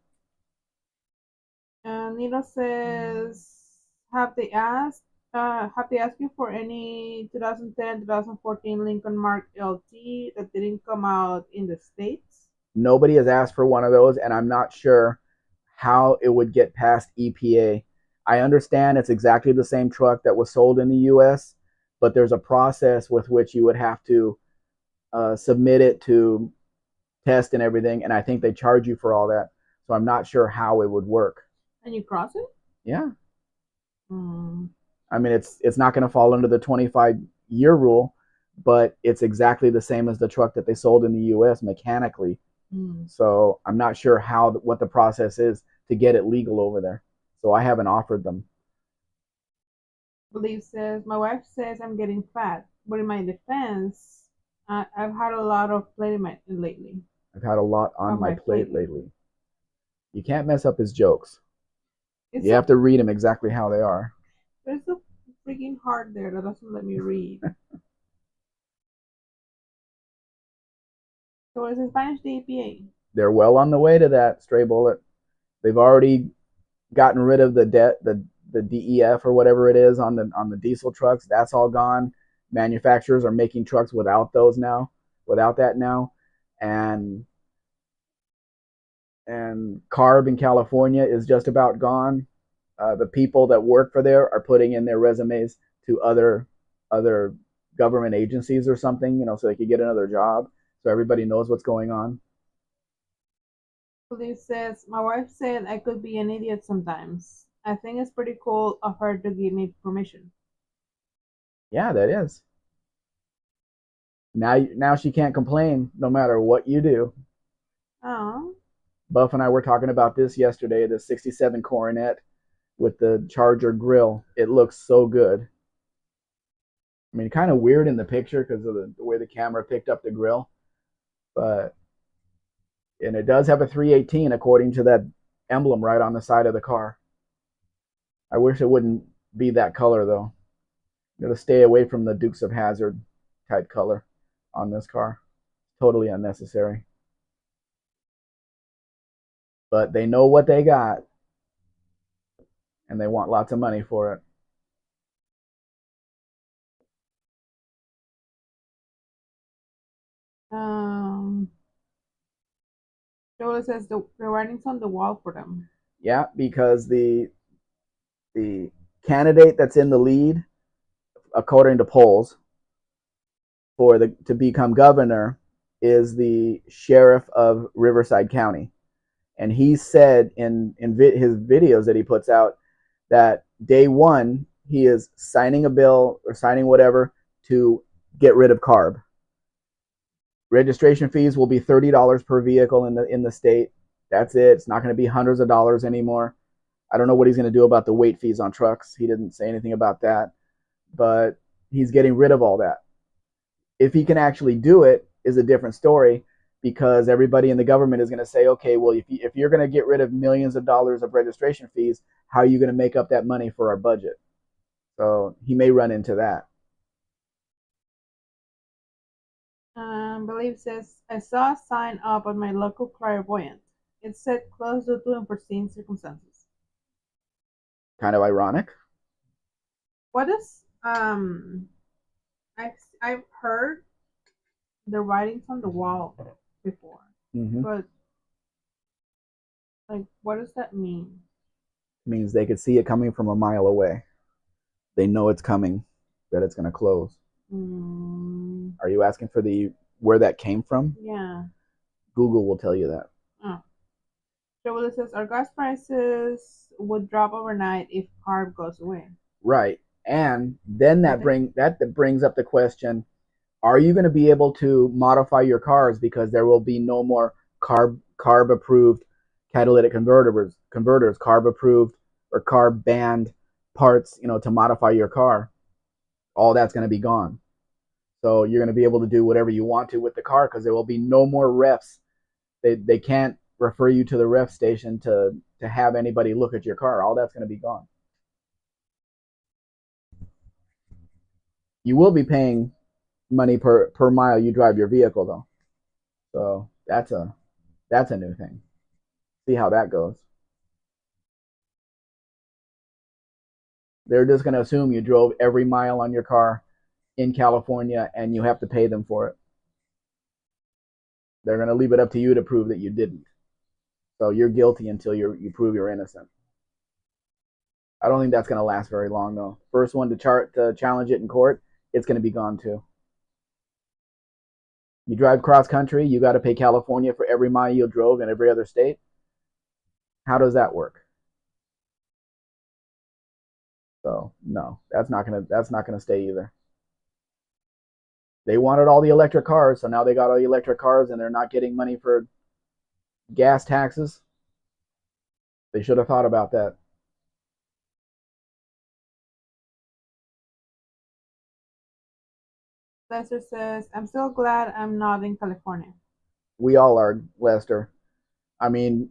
And Nino says, have they asked you for any 2010, 2014 Lincoln Mark LT that didn't come out in the States? Nobody has asked for one of those, and I'm not sure how it would get past EPA. I understand it's exactly the same truck that was sold in the US, but there's a process with which you would have to submit it to test and everything, and I think they charge you for all that. So I'm not sure how it would work. And you cross it? Yeah, Mm. I mean it's not going to fall under the 25-year rule, but it's exactly the same as the truck that they sold in the U.S. mechanically. Mm. So I'm not sure how what the process is to get it legal over there. So I haven't offered them. Believe says, my wife says I'm getting fat, but in my defense, I've had a lot of plate lately. I've had a lot on On my my plate plate lately. lately. You can't mess up his jokes. It's You a have to read them exactly how they are. there's a freaking heart there that doesn't let me read. So it's in Spanish the EPA. They're well on the way to that, Stray Bullet. They've already gotten rid of the debt, the DEF or whatever it is on the diesel trucks. That's all gone. Manufacturers are making trucks without those now, without that now, and CARB in California is just about gone. The people that work for there are putting in their resumes to other government agencies or something, so they could get another job. So everybody knows what's going on. Police says, my wife said I could be an idiot sometimes. I think it's pretty cool of her to give me permission. Yeah, that is. Now she can't complain no matter what you do. Oh, Buff and I were talking about this yesterday. The '67 Coronet with the Charger grill. It looks so good. I mean, kind of weird in the picture because of the way the camera picked up the grill, but and it does have a 318 according to that emblem right on the side of the car. I wish it wouldn't be that color though. You got to stay away from the Dukes of Hazzard type color on this car. Totally unnecessary. But they know what they got, and they want lots of money for it. um, Joel says the writing's on the wall for them. Yeah, because the candidate that's in the lead, according to polls, for the to become governor is the sheriff of Riverside County, and he said in his videos that he puts out that day one he is signing a bill or signing whatever to get rid of CARB. Registration fees will be $30 per vehicle in the state. That's it. It's not going to be hundreds of dollars anymore. I don't know what he's going to do about the weight fees on trucks. He didn't say anything about that, but he's getting rid of all that. If he can actually do it, is a different story because everybody in the government is going to say, okay, well, if you're going to get rid of millions of dollars of registration fees, how are you going to make up that money for our budget? So he may run into that. Believe says, I saw a sign up on my local clairvoyant. It said closed due to unforeseen circumstances. Kind of ironic. What is I've heard the writings on the wall before, Mm-hmm. but like, what does that mean? Means they could see it coming from a mile away. They know it's coming, that it's going to close. Mm, Are you asking for the where that came from? yeah. Google will tell you that. Oh. So it says our gas prices would drop overnight if carb goes away. Right. And then Okay. that brings up the question, are you going to be able to modify your cars because there will be no more carb approved catalytic converters carb approved or carb banned parts, to modify your car. All that's going to be gone. So you're going to be able to do whatever you want to with the car because there will be no more refs. They can't refer you to the ref station to have anybody look at your car. All that's going to be gone. You will be paying money per mile you drive your vehicle though. So that's a new thing. See how that goes. They're just going to assume you drove every mile on your car in California and you have to pay them for it. They're going to leave it up to you to prove that you didn't. So you're guilty until you prove you're innocent. I don't think that's going to last very long though. First one to challenge it in court, it's going to be gone too. You drive cross country, you got to pay California for every mile you drove in every other state. How does that work? So no, that's not gonna stay either. They wanted all the electric cars, so now they got all the electric cars, and they're not getting money for gas taxes. They should have thought about that. Lester says, I'm still glad I'm not in California. We all are, Lester. I mean,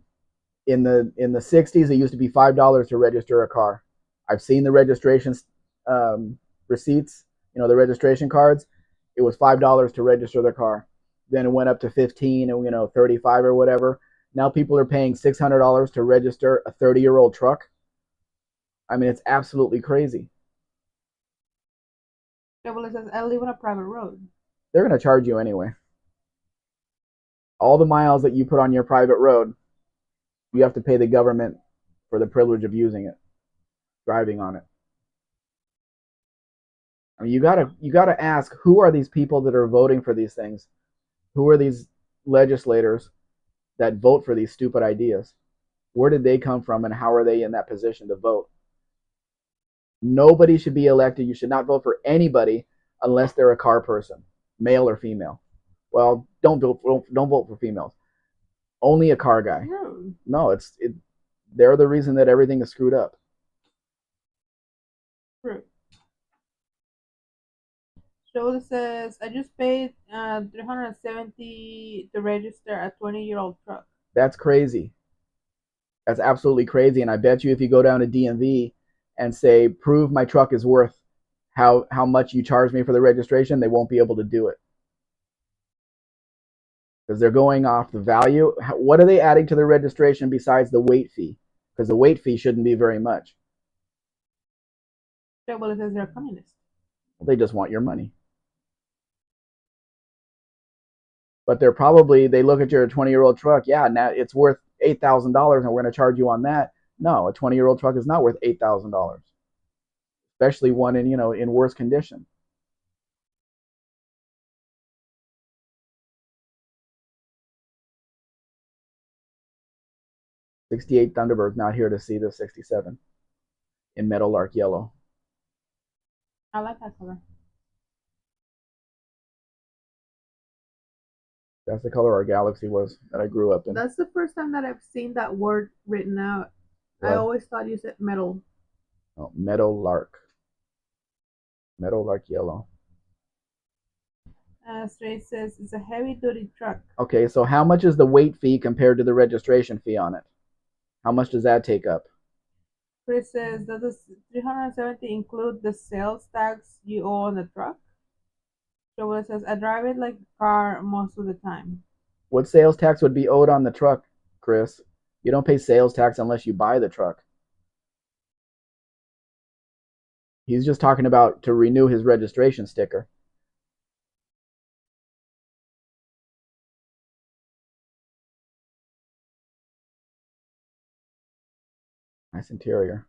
in the 60s, it used to be $5 to register a car. I've seen the registration um, receipts, the registration cards. It was $5 to register the car. Then it went up to 15 and 35 or whatever. Now people are paying $600 to register a 30-year-old truck. I mean, it's absolutely crazy. Double says, I live on a private road. They're going to charge you anyway. All the miles that you put on your private road, you have to pay the government for the privilege of using it, driving on it. I mean, you gotta ask, who are these people that are voting for these things? Who are these legislators that vote for these stupid ideas? Where did they come from, and how are they in that position to vote? Nobody should be elected. You should not vote for anybody unless they're a car person, male or female. Well, don't vote for females. Only a car guy. Rude. No, they're the reason that everything is screwed up. Rude. Shola says, I just paid $370 to register a 20-year-old truck. That's crazy. That's absolutely crazy. And I bet you if you go down to DMV and say, prove my truck is worth how much you charge me for the registration, they won't be able to do it. Because they're going off the value. What are they adding to the registration besides the weight fee? Because the weight fee shouldn't be very much. Shola says they're communists. They just want your money. But they look at your 20-year-old truck. Yeah, now it's worth $8,000 and we're going to charge you on that. No, a 20-year-old truck is not worth $8,000, especially one in worse condition. '68 Thunderbird not here to see the '67 in Meadowlark yellow. I like that color. That's the color our Galaxy was that I grew up in. That's the first time that I've seen that word written out. I always thought you said metal. Oh, Meadowlark. Meadowlark yellow. Straight says it's a heavy duty truck. Okay, so how much is the weight fee compared to the registration fee on it? How much does that take up? Chris says, does the 370 include the sales tax you owe on the truck? Joel says, I drive it like a car most of the time. What sales tax would be owed on the truck, Chris? You don't pay sales tax unless you buy the truck. He's just talking about to renew his registration sticker. Nice interior.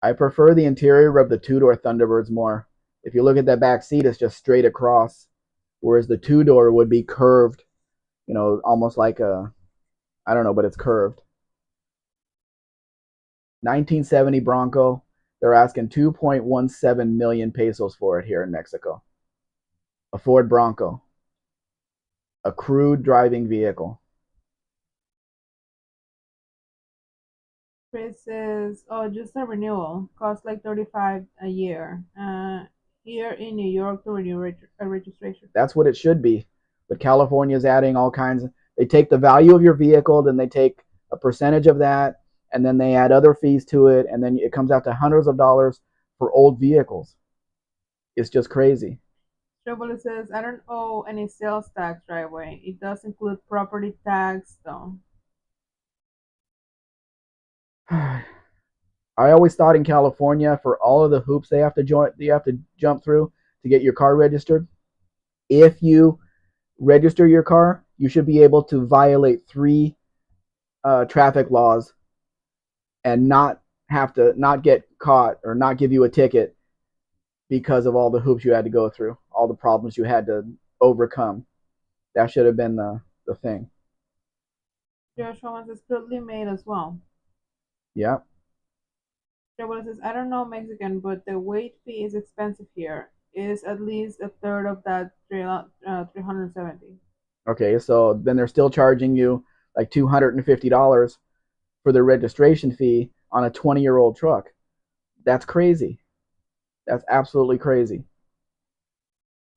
I prefer the interior of the two-door Thunderbirds more. If you look at that back seat, it's just straight across, whereas the two-door would be curved, almost like I don't know, but it's curved. 1970 Bronco. They're asking 2.17 million pesos for it here in Mexico. A Ford Bronco. A crude driving vehicle. Chris says, oh, just a renewal. Costs like 35 a year. Here in New York to renew a registration. That's what it should be. But California's adding all kinds of, they take the value of your vehicle, then they take a percentage of that, and then they add other fees to it, and then it comes out to hundreds of dollars for old vehicles. It's just crazy. Trouble says, I don't owe any sales tax right away. It does include property tax, though. I always thought in California, for all of the hoops they have to jump through to get your car registered, if you register your car, you should be able to violate 3 traffic laws and not get caught or not give you a ticket because of all the hoops you had to go through, all the problems you had to overcome. That should have been the thing. George Thomas is crudely made as well. Yeah. Traveler says, I don't know Mexican, but the weight fee is expensive here. Is at least a third of that 370. Okay, so then they're still charging you like $250 for the registration fee on a 20-year-old truck. That's crazy. That's absolutely crazy.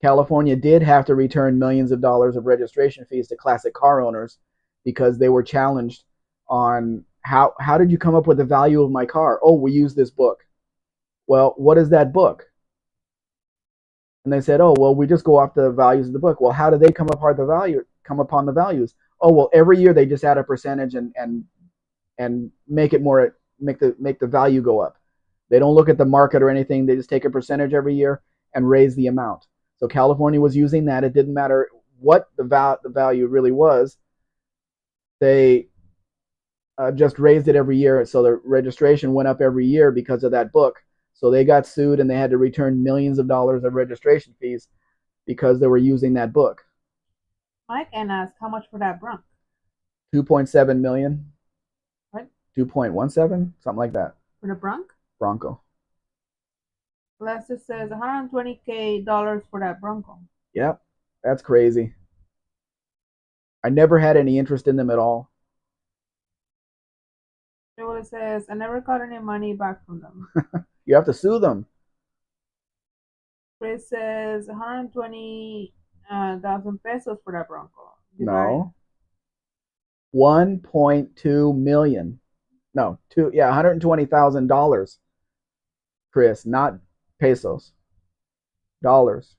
California did have to return millions of dollars of registration fees to classic car owners because they were challenged on how did you come up with the value of my car? Oh, we use this book. Well, what is that book? And they said, oh, well, we just go off the values of the book. Well, how do they come upon the values? Oh, well, every year they just add a percentage and make the value go up. They don't look at the market or anything. They just take a percentage every year and raise the amount. So California was using that. It didn't matter what the value really was. They just raised it every year. So the registration went up every year because of that book. So they got sued and they had to return millions of dollars of registration fees because they were using that book. Mike and asked how much for that Bronx, 2.7 million, right? 2.17, something like that. For the Bronx? Bronco. Lester says $120K for that Bronco. Yep, that's crazy. I never had any interest in them at all. Traveler says, I never got any money back from them. You have to sue them. Chris says 120,000 pesos for that Bronco. No. 1.2 million. No, $120,000. Chris, not pesos. Dollars.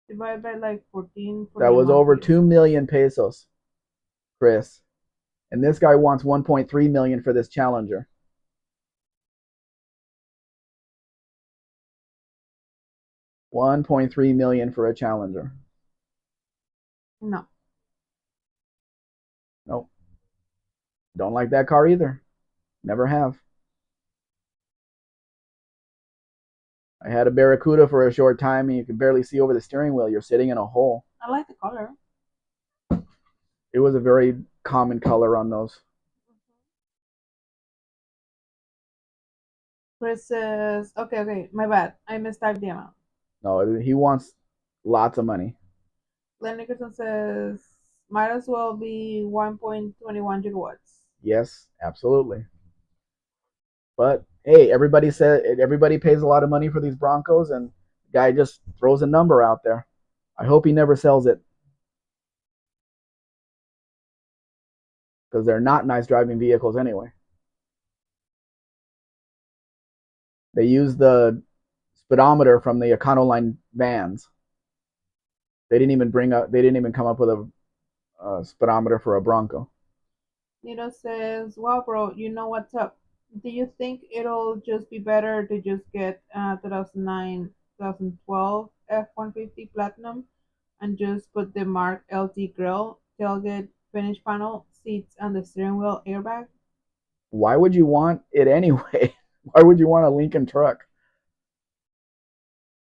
Divided by like 14 for That the was amount over paid. 2 million pesos, Chris. And this guy wants 1.3 million for this Challenger. 1.3 million for a Challenger. No. Nope. Don't like that car either. Never have. I had a Barracuda for a short time and you could barely see over the steering wheel. You're sitting in a hole. I like the color. It was a very common color on those. Chris says, okay, my bad. I mistyped the amount. No, he wants lots of money. Glenn Nickerson says, might as well be 1.21 gigawatts. Yes, absolutely. But hey, everybody pays a lot of money for these Broncos, and the guy just throws a number out there. I hope he never sells it because they're not nice driving vehicles anyway. They use the speedometer from the Econoline vans. They didn't even bring up. They didn't even come up with a speedometer for a Bronco. Nito says, wow, bro, you know what's up. Do you think it'll just be better to just get 2009, 2012 F-150 Platinum and just put the Mark LT grill, tailgate, finish panel, seats, and the steering wheel airbag? Why would you want it anyway? Why would you want a Lincoln truck?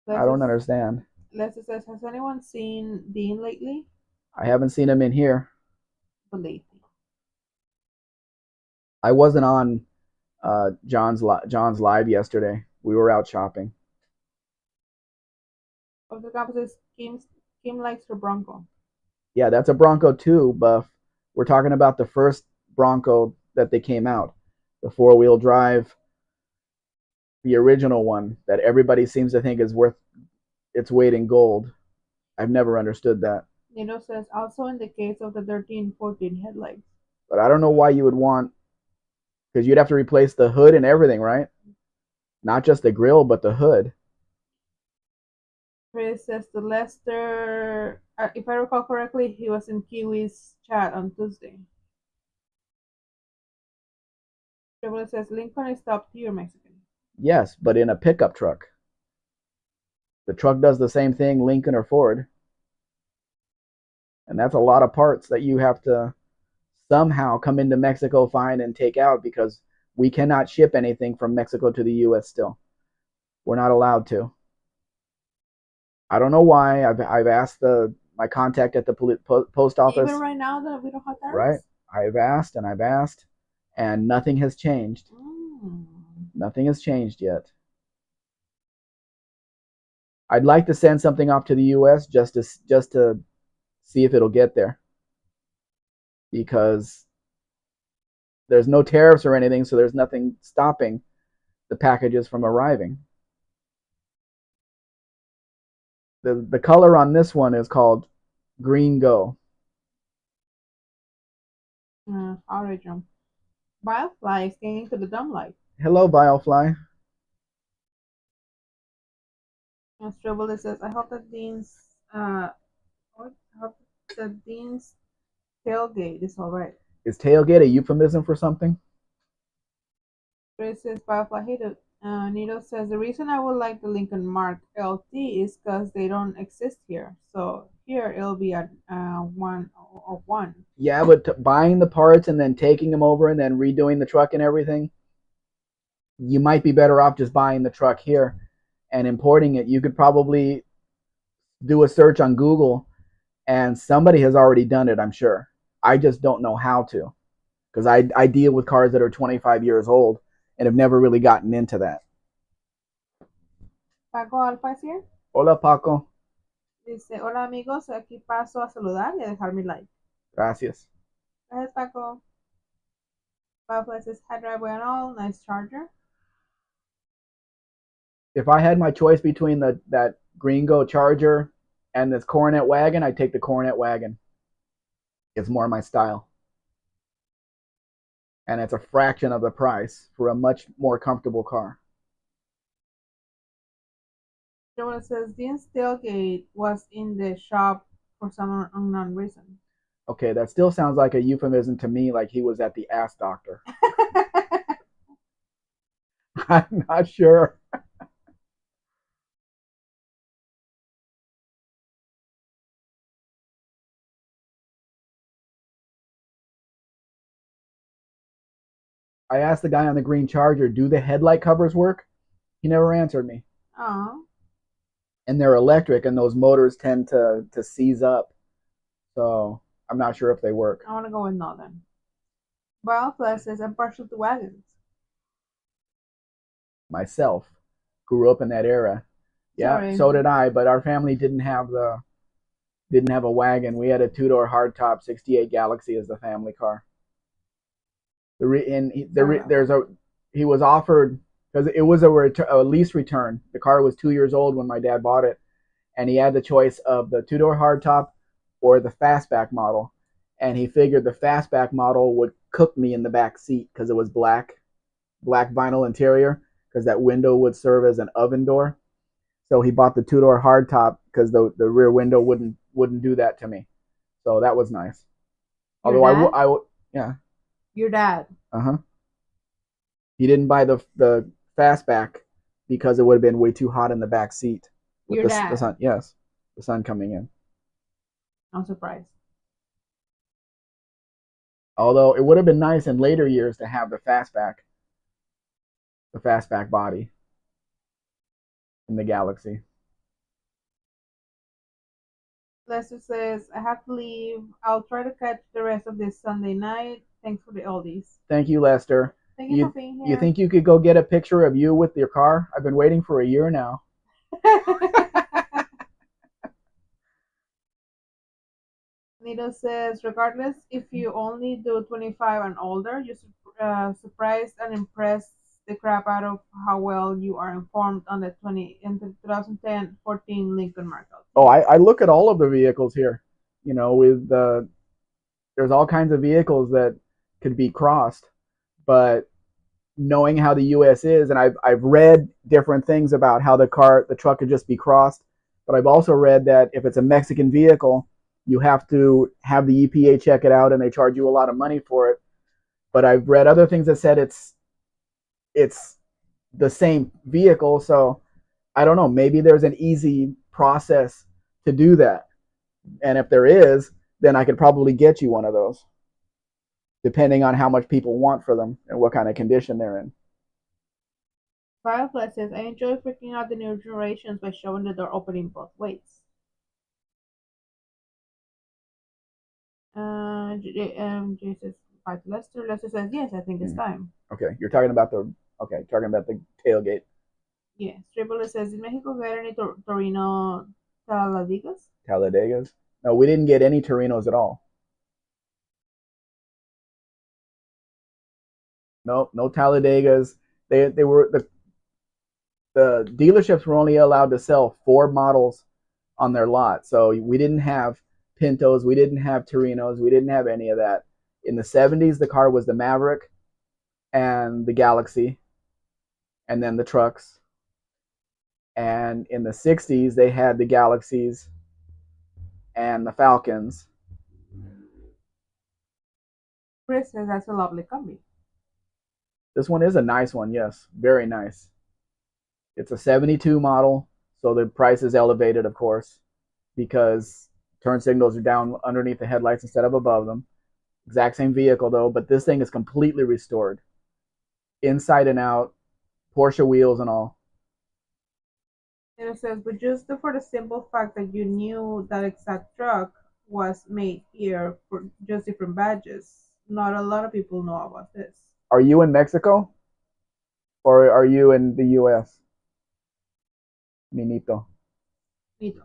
I don't understand. Leslie says, has anyone seen Dean lately? I haven't seen him in here. But lately. I wasn't on John's live yesterday. We were out shopping. Of the campus, Kim likes her Bronco. Yeah, that's a Bronco too, Buff. We're talking about the first Bronco that they came out, the four-wheel drive, the original one that everybody seems to think is worth its weight in gold. I've never understood that. Nino says, also in the case of the 1314 headlights. But I don't know why you would want, because you'd have to replace the hood and everything, right? Not just the grill, but the hood. Chris says the Lester, if I recall correctly, he was in Kiwi's chat on Tuesday. Chevrolet says Lincoln is top tier Mexican. Yes, but in a pickup truck. The truck does the same thing, Lincoln or Ford. And that's a lot of parts that you have to somehow come into Mexico, find, and take out because we cannot ship anything from Mexico to the U.S. still. We're not allowed to. I don't know why. I've asked the my contact at the post Even office, right now that we don't have right? tariffs? I've asked, and nothing has changed. Mm. Nothing has changed yet. I'd like to send something off to the U.S. just to see if it'll get there because there's no tariffs or anything, so there's nothing stopping the packages from arriving. The color on this one is called Green Go. Outrage them. Firefly escaping to the dumb light. Hello, Biofly. And Strobel says, I hope that I hope that Dean's tailgate is alright. Is tailgate a euphemism for something? Chris says, Firefly hated. Nito says, the reason I would like the Lincoln Mark LT is because they don't exist here. So here it'll be at 1 of 1. Yeah, but buying the parts and then taking them over and then redoing the truck and everything, you might be better off just buying the truck here and importing it. You could probably do a search on Google and somebody has already done it, I'm sure. I just don't know how to because I deal with cars that are 25 years old and have never really gotten into that. Paco Alfa es here. Hola, Paco. Dice, hola amigos, aquí paso a saludar y a dejar mi like. Gracias. Gracias Paco. Firefly says, hi driveway and all, nice charger. If I had my choice between that Gringo Charger and this Coronet wagon, I'd take the Coronet wagon. It's more my style. And it's a fraction of the price for a much more comfortable car. Joel says, Dean's tailgate was in the shop for some unknown reason. Okay, that still sounds like a euphemism to me, like he was at the ass doctor. I'm not sure. I asked the guy on the green Charger, do the headlight covers work? He never answered me. Oh, And they're electric, and those motors tend to seize up. So I'm not sure if they work. I want to go with no then. Bioflex says, I'm partial to wagons. Myself grew up in that era. Yeah, Sorry. so did I. But our family didn't have a wagon. We had a two-door hardtop 68 Galaxy as the family car. There's a he was offered because it was a lease return. The car was 2 years old when my dad bought it, and he had the choice of the two-door hardtop or the fastback model. And he figured the fastback model would cook me in the back seat because it was black vinyl interior because that window would serve as an oven door. So he bought the two-door hardtop because the rear window wouldn't do that to me. So that was nice. Your Although dad? I would yeah. Your dad. Uh-huh. He didn't buy the fastback because it would have been way too hot in the back seat with Your dad. the sun. Yes, the sun coming in. I'm surprised. Although it would have been nice in later years to have the fastback body in the Galaxy. Lester says, I have to leave. I'll try to catch the rest of this Sunday night. Thanks for the oldies. Thank you, Lester. Thank you for being here. You think you could go get a picture of you with your car? I've been waiting for a year now. Nito says, regardless if you only do 25 and older, you're surprised and impressed the crap out of how well you are informed on the 2010-14 Lincoln Markle. Oh, I look at all of the vehicles here. You know, there's all kinds of vehicles that could be crossed, but knowing how the U.S. is, and I've read different things about how the truck could just be crossed, but I've also read that if it's a Mexican vehicle, you have to have the EPA check it out, and they charge you a lot of money for it. But I've read other things that said it's the same vehicle, so I don't know. Maybe there's an easy process to do that, and if there is, then I could probably get you one of those, depending on how much people want for them and what kind of condition they're in. Firefly says, I enjoy freaking out the new generations by showing the door opening both ways. Jesus, back to Lester. Lester says, yes, I think it's Mm. time. Okay, you're talking about the talking about the tailgate. Yes. Triple says, did Mexico get any Torino Taladigas? Talladegas. No, we didn't get any Torinos at all. No, no Talladegas. They were the dealerships were only allowed to sell 4 models on their lot. So we didn't have Pintos, we didn't have Torinos, we didn't have any of that. In the 70s, the car was the Maverick and the Galaxy, and then the trucks. And in the 60s, they had the Galaxies and the Falcons. Chris says, that's a lovely combi. This one is a nice one, yes, very nice. It's a 72 model, so the price is elevated, of course, because turn signals are down underneath the headlights instead of above them. Exact same vehicle though, but this thing is completely restored, inside and out, Porsche wheels and all. And it says, but just for the simple fact that you knew that exact truck was made here for just different badges. Not a lot of people know about this. Are you in Mexico or are you in the U.S.? Minito. Nito.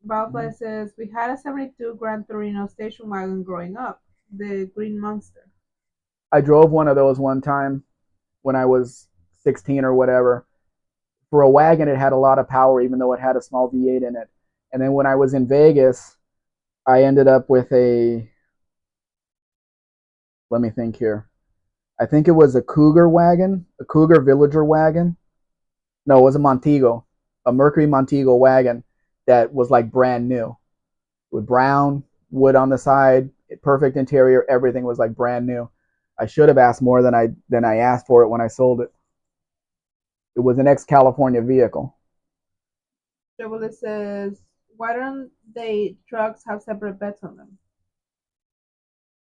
Bowfly says, we had a 72 Gran Torino station wagon growing up, the Green Monster. I drove one of those one time when I was 16 or whatever. For a wagon, it had a lot of power, even though it had a small V8 in it. And then when I was in Vegas, I ended up with a, let me think here. I think it was a Cougar wagon, a Cougar Villager wagon. No, it was a Montego, a Mercury Montego wagon that was like brand new with brown wood on the side, perfect interior. Everything was like brand new. I should have asked more than I asked for it when I sold it. It was an ex-California vehicle. Chevrolet says, why don't they trucks have separate beds on them?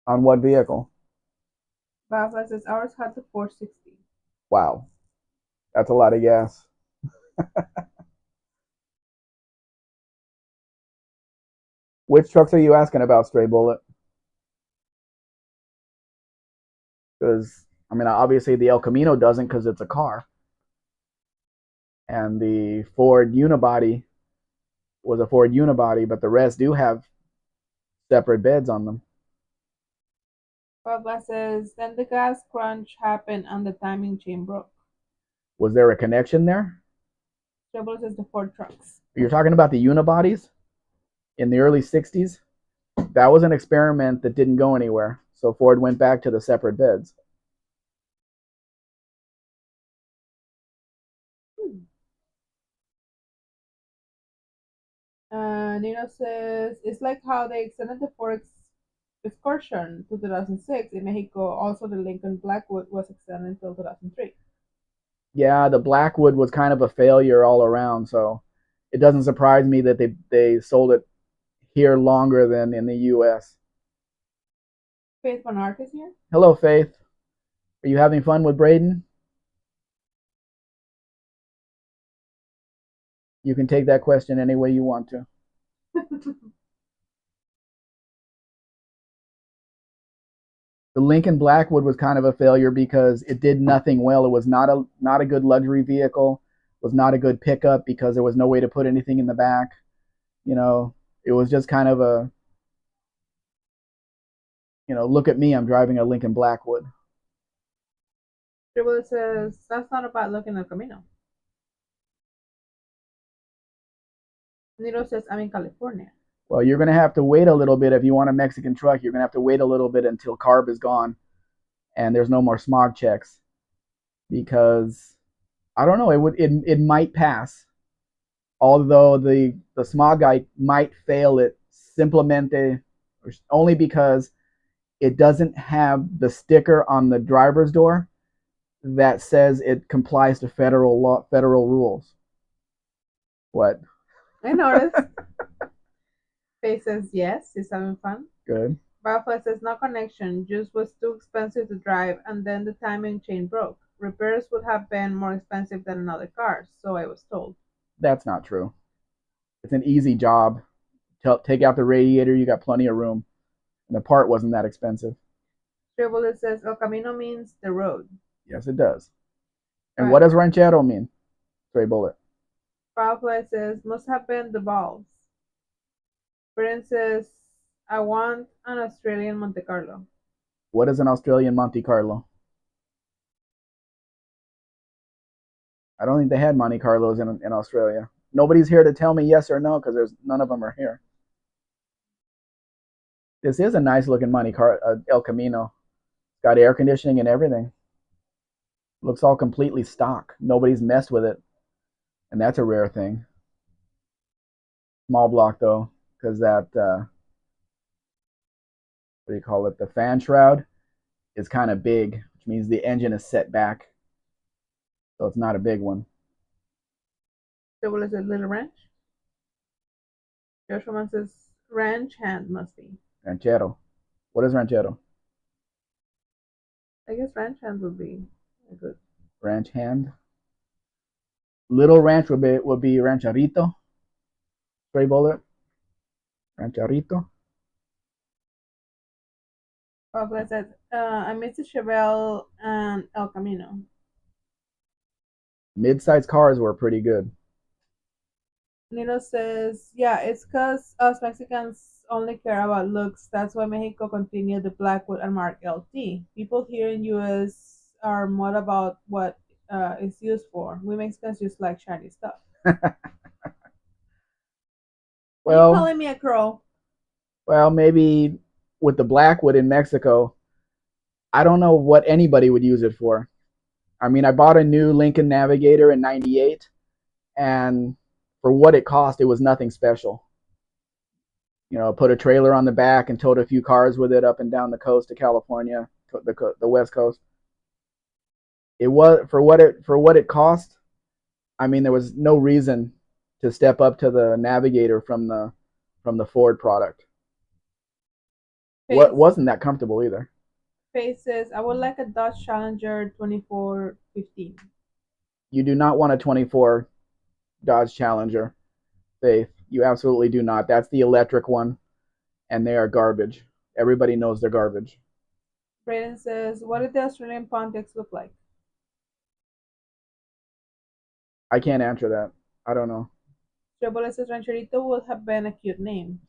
On what vehicle? Bowfly says, ours had the 460. Wow, that's a lot of gas. Which trucks are you asking about, Stray Bullet? Because I mean, obviously the El Camino doesn't because it's a car, and the Ford Unibody was a Ford Unibody, but the rest do have separate beds on them. Bowfly says, then the gas crunch happened and the timing chain broke. Was there a connection there? Chevrolet says the Ford trucks. You're talking about the Unibodies in the early 60s? That was an experiment that didn't go anywhere. So Ford went back to the separate beds. Nino says, it's like how they extended the Ford Excursion to 2006 in Mexico. Also, the Lincoln Blackwood was extended until 2003. Yeah, the Blackwood was kind of a failure all around. So it doesn't surprise me that they sold it here longer than in the U.S. Faith Van Ark is here. Hello, Faith. Are you having fun with Braden? You can take that question any way you want to. The Lincoln Blackwood was kind of a failure because it did nothing well. It was not a good luxury vehicle. It was not a good pickup because there was no way to put anything in the back. You know, it was just kind of a, look at me, I'm driving a Lincoln Blackwood. Dribble says, that's not a bad looking El Camino. Nino says, I'm in California. Well, you're going to have to wait a little bit if you want a Mexican truck. You're going to have to wait a little bit until CARB is gone and there's no more smog checks because I don't know. It might pass, although the smog guy might fail it simplemente only because it doesn't have the sticker on the driver's door that says it complies to federal rules. What? I noticed. Faith says, yes, he's having fun. Good. Butterfly says, no connection. Juice was too expensive to drive, and then the timing chain broke. repairs would have been more expensive than another car, so I was told. That's not true. It's an easy job. Take out the radiator, you got plenty of room, and the part wasn't that expensive. Tribulus says El Camino means the road. Yes, it does. And what Right. does ranchero mean? Stray bullet. Firefly says must have been the balls. Britain says I want an Australian Monte Carlo. What is an Australian Monte Carlo? I don't think they had Monte Carlos in Australia. Nobody's here to tell me yes or no because there's none of them are here. This is a nice looking El Camino. Got air conditioning and everything. Looks all completely stock. Nobody's messed with it, and that's a rare thing. Small block though, because that what do you call it? The fan shroud is kind of big, which means the engine is set back, so it's not a big one. Tribulus says little ranch. Joshua says ranch hand must be. Ranchero. What is ranchero? I guess ranch hand would be good. Ranch hand. Little ranch would be rancherito. Stray bullet. Rancherito. Firefly says I miss the Chevelle and El Camino. Mid-sized cars were pretty good. Nino says, yeah, it's because us Mexicans only care about looks. That's why Mexico continued the Blackwood and Mark LT. People here in US are more about what it's used for. We Mexicans just like shiny stuff. Are you Well, calling me a crow? well, maybe with the Blackwood in Mexico, I don't know what anybody would use it for. I mean, I bought a new Lincoln Navigator in '98, and for what it cost, it was nothing special. Put a trailer on the back and towed a few cars with it up and down the coast of California, the West Coast. It was for what it cost. I mean, there was no reason to step up to the Navigator from the Ford product. What Face, wasn't that comfortable either. Face says, I would like a Dodge Challenger 2415. You do not want a 24 Dodge Challenger, Faith. You absolutely do not. That's the electric one, and they are garbage. Everybody knows they're garbage. Braden says, what did the Australian Pontiacs look like? I can't answer that. I don't know. Triple says Rancherito would have been a cute name.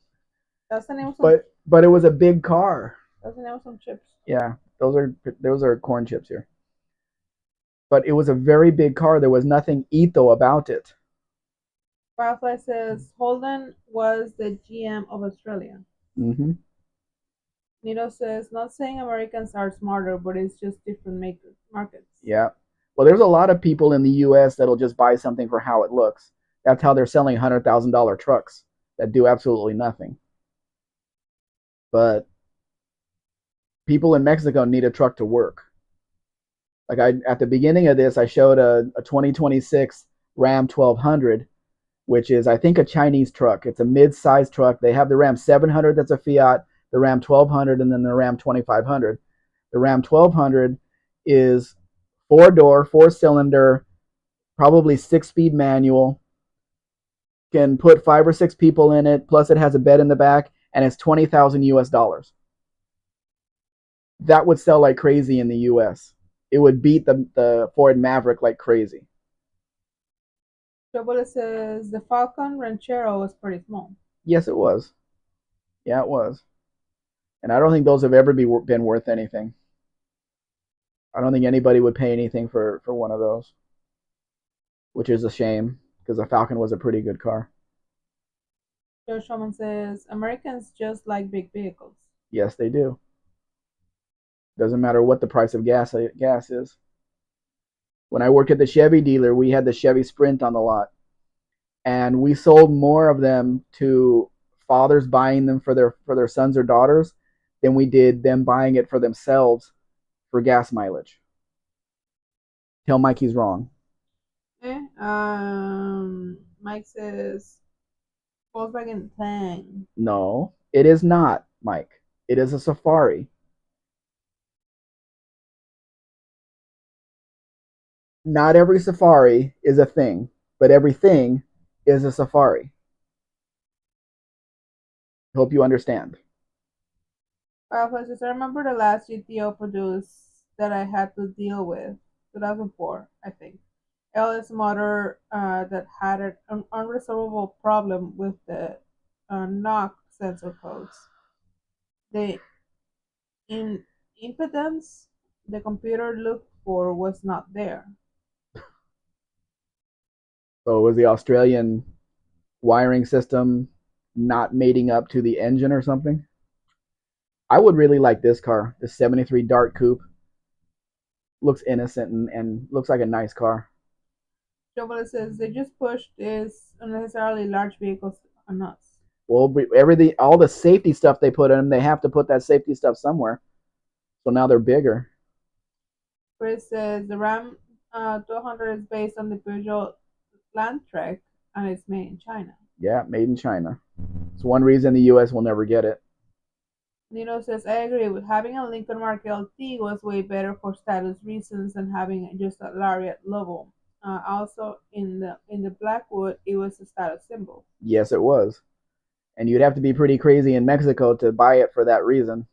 That's the name of some. But it was a big car. That's the name of some chips. Yeah, those are corn chips here. But it was a very big car. There was nothing Ito about it. Firefly says Holden was the GM of Australia. Mm-hmm. Nito says not saying Americans are smarter, but it's just different markets. Yeah. Well, there's a lot of people in the U.S. that'll just buy something for how it looks. That's how they're selling $100,000 trucks that do absolutely nothing. But people in Mexico need a truck to work. Like at the beginning of this, I showed a 2026 Ram 1200, which is I think a Chinese truck. It's a mid-sized truck. They have the Ram 700 that's a Fiat, the Ram 1200, and then the Ram 2500. The Ram 1200 is four-door, four-cylinder, probably six-speed manual. Can put 5 or 6 people in it. Plus, it has a bed in the back, and it's 20,000 US dollars. That would sell like crazy in the US. It would beat the Ford Maverick like crazy. Trouble says the Falcon Ranchero was pretty small. Yes, it was. Yeah, it was. And I don't think those have ever been worth anything. I don't think anybody would pay anything for one of those, which is a shame because the Falcon was a pretty good car. Joe Sherman says Americans just like big vehicles. Yes, they do. Doesn't matter what the price of gas is. When I worked at the Chevy dealer, we had the Chevy Sprint on the lot, and we sold more of them to fathers buying them for their sons or daughters than we did them buying it for themselves for gas mileage. Tell Mike he's wrong. Mike says Volkswagen Tang. No, it is not, Mike. It is a Safari. Not every safari is a thing, but everything is a safari. Hope you understand. Francis, I remember the last GTO produced that I had to deal with, 2004, I think. LS motor that had an unresolvable problem with the knock sensor codes. The in impedance the computer looked for was not there. So was the Australian wiring system not mating up to the engine or something? I would really like this car, the 73 Dart Coupe. Looks innocent and looks like a nice car. Chevrolet says they just pushed this unnecessarily large vehicles on us. Well, everything, all the safety stuff they put in them, they have to put that safety stuff somewhere. So now they're bigger. Chris says the Ram 200 is based on the Peugeot Landtrek and it's made in China. Yeah, made in China. It's one reason the U.S. will never get it. Nino says I agree with having a Lincoln Mark LT was way better for status reasons than having just a Lariat logo. Also, in the Blackwood, it was a status symbol. Yes, it was. And you'd have to be pretty crazy in Mexico to buy it for that reason.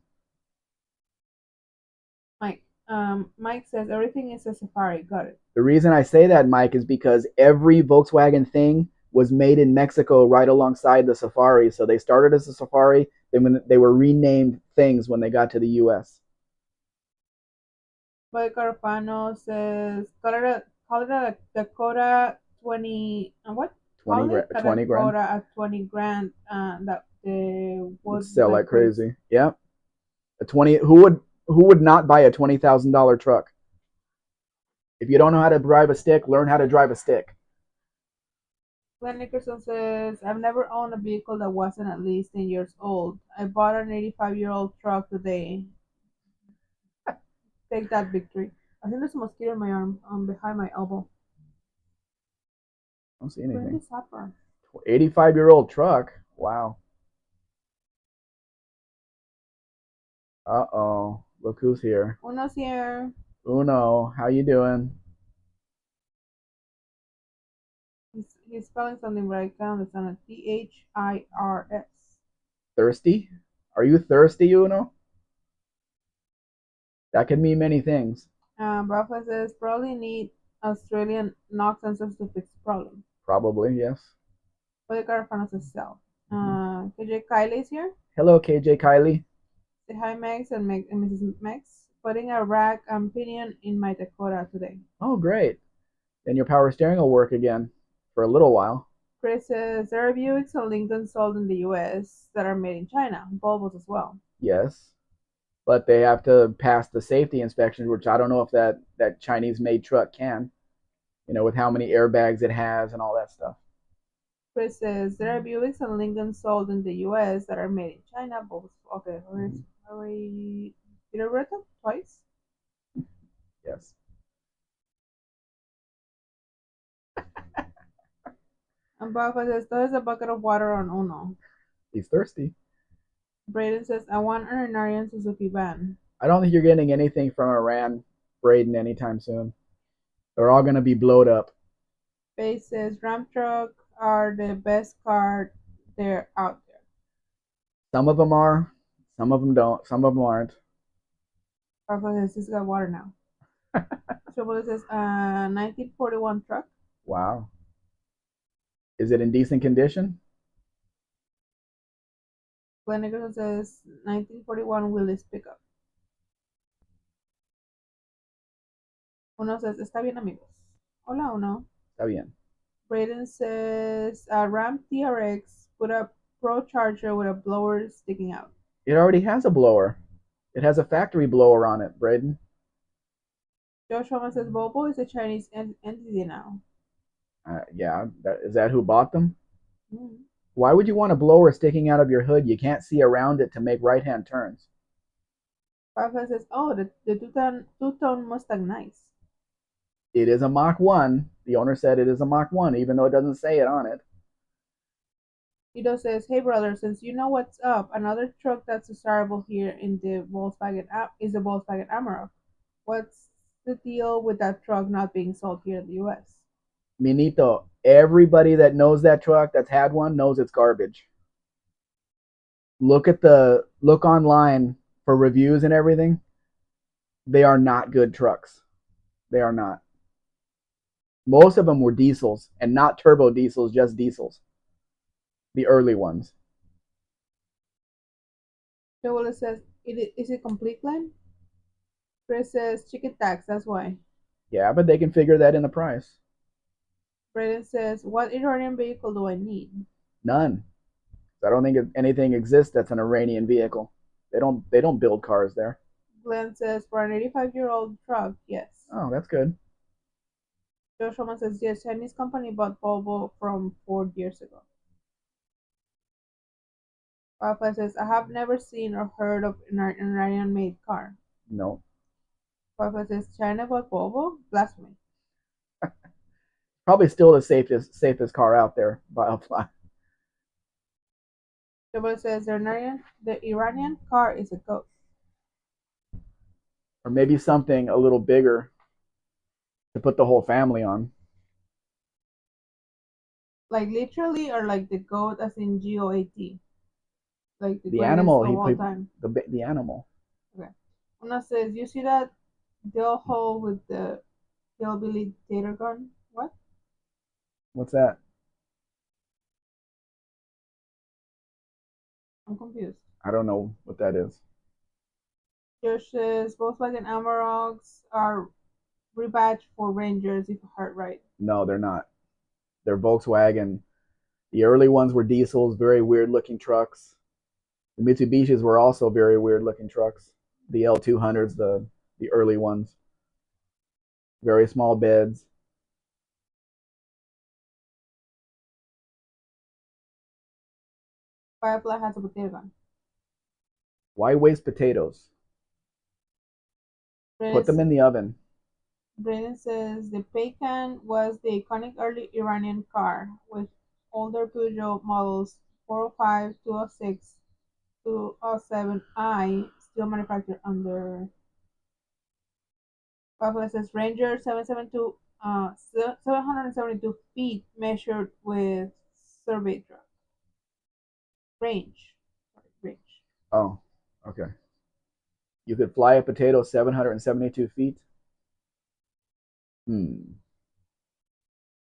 Mike says everything is a Safari. Got it. The reason I say that, Mike, is because every Volkswagen thing was made in Mexico right alongside the Safari. So they started as a Safari, then when they were renamed things when they got to the U.S. But Carfano says call it a Dakota 20 what? Call 20 it a 20 grand Dakota at 20 grand that would would sell like like crazy. crazy. Yeah, a 20. Who would not buy a $20,000 truck? If you don't know how to drive a stick, learn how to drive a stick. Glenn Nickerson says, I've never owned a vehicle that wasn't at least 10 years old. I bought an 85-year-old truck today. Take that victory. I think there's a mosquito in my arm, behind my elbow. I don't see Bring anything. the supper. 85-year-old truck. Wow. Uh-oh. Look who's here. Uno's here. Uno, how you doing? He's spelling something, but I can't understand it. Thirs. Thirsty? Are you thirsty, Uno? That could mean many things. Rafa says, probably need Australian knock sensors to fix the problem. Probably, yes. But the Carafano says sell. Mm-hmm. KJ Kylie's here. Hello, KJ Kylie. Say hi, Megs and Mrs. Megs. Putting a rack and pinion in my Dakota today. Oh, great. Then your power steering will work again for a little while. Chris says there are Buicks and Lincolns sold in the U.S. that are made in China, Volvos as well. Yes. But they have to pass the safety inspections, which I don't know if that Chinese made truck can, with how many airbags it has and all that stuff. Chris says there are Buicks and Lincolns sold in the U.S. that are made in China, Volvos. Okay, Mm-hmm. did I read that twice? Yes. And Bafa says there's a bucket of water on Uno. He's thirsty. Braden says I want an Hernarian Suzuki van. I don't think you're getting anything from Iran, Braden, anytime soon. They're all going to be blowed up. Faye says Ram truck are the best car there out there. Some of them are, some of them don't, some of them aren't. Bafa says he's got water now. Chevrolet says 1941 truck. Wow. Is it in decent condition? Glenn Nicholson says 1941 Willys pickup. Uno says está bien amigos. Hola Uno. Está bien. Braden says Ram TRX put a Pro Charger with a blower sticking out. It already has a blower. It has a factory blower on it, Braden. Josh Holman says Volvo is a Chinese entity now. Yeah, is that who bought them? Mm. Why would you want a blower sticking out of your hood? You can't see around it to make right-hand turns. Rafa says, oh, the two-tone Mustang nice. It is a Mach 1. The owner said it is a Mach 1, even though it doesn't say it on it. Ido says, hey brother, since you know what's up, another truck that's desirable here in the Volkswagen app is the Volkswagen Amarok. What's the deal with that truck not being sold here in the US? Minito, everybody that knows that truck that's had one knows it's garbage. Look online for reviews and everything. They are not good trucks. They are not. Most of them were diesels and not turbo diesels, just diesels. The early ones. Joel says, is it complete line? Chris says, chicken tax, that's why. Yeah, but they can figure that in the price. Braden says, what Iranian vehicle do I need? None. I don't think anything exists that's an Iranian vehicle. They don't build cars there. Glenn says, for an 85-year-old truck, yes. Oh, that's good. Josh Roman says, yes, Chinese company bought Volvo from 4 years ago. Papa says, I have never seen or heard of an Iranian-made car. No. Papa says, China bought Volvo? Blasphemy. Probably still the safest car out there by a fly. Joel says, the Iranian car is a ghost. Or maybe something a little bigger to put the whole family on. Like literally, or like the goat as in GOAT? Like the The greatest animal, of all time. the animal. Okay. Una says, you see that Dill hole with the hillbilly tater gun? What? What's that? I'm confused. I don't know what that is. Josh says, Volkswagen Amaroks are rebadged for Rangers, if I heard right. No, they're not. They're Volkswagen. The early ones were diesels, very weird looking trucks. The Mitsubishis were also very weird looking trucks. The L200s, the early ones, very small beds. Firefly has a potato gun. Why waste potatoes? Put them in the oven. Braden says the Paycan was the iconic early Iranian car, with older Peugeot models 405, 206, 207i still manufactured under. Firefly says Ranger 772 feet measured with survey truck. Range. Sorry, range. Oh, okay. You could fly a potato 772 feet. Hmm.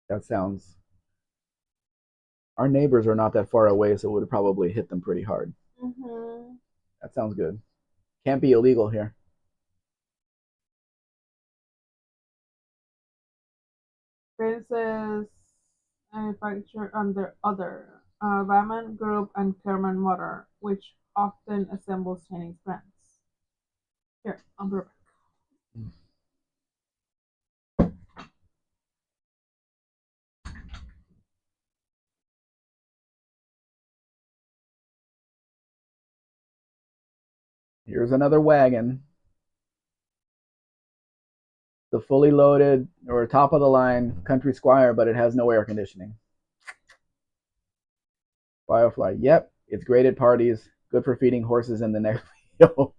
That sounds. Our neighbors are not that far away, so it would probably hit them pretty hard. Mm-hmm. That sounds good. Can't be illegal here. Princess manufactured under other Raman Group and Kerman Motor, which often assembles Chinese brands. Here, I'll be right back. Here's another wagon. The fully loaded or top of the line Country Squire, but it has no air conditioning. Firefly. Yep, it's great at parties. Good for feeding horses in the next field.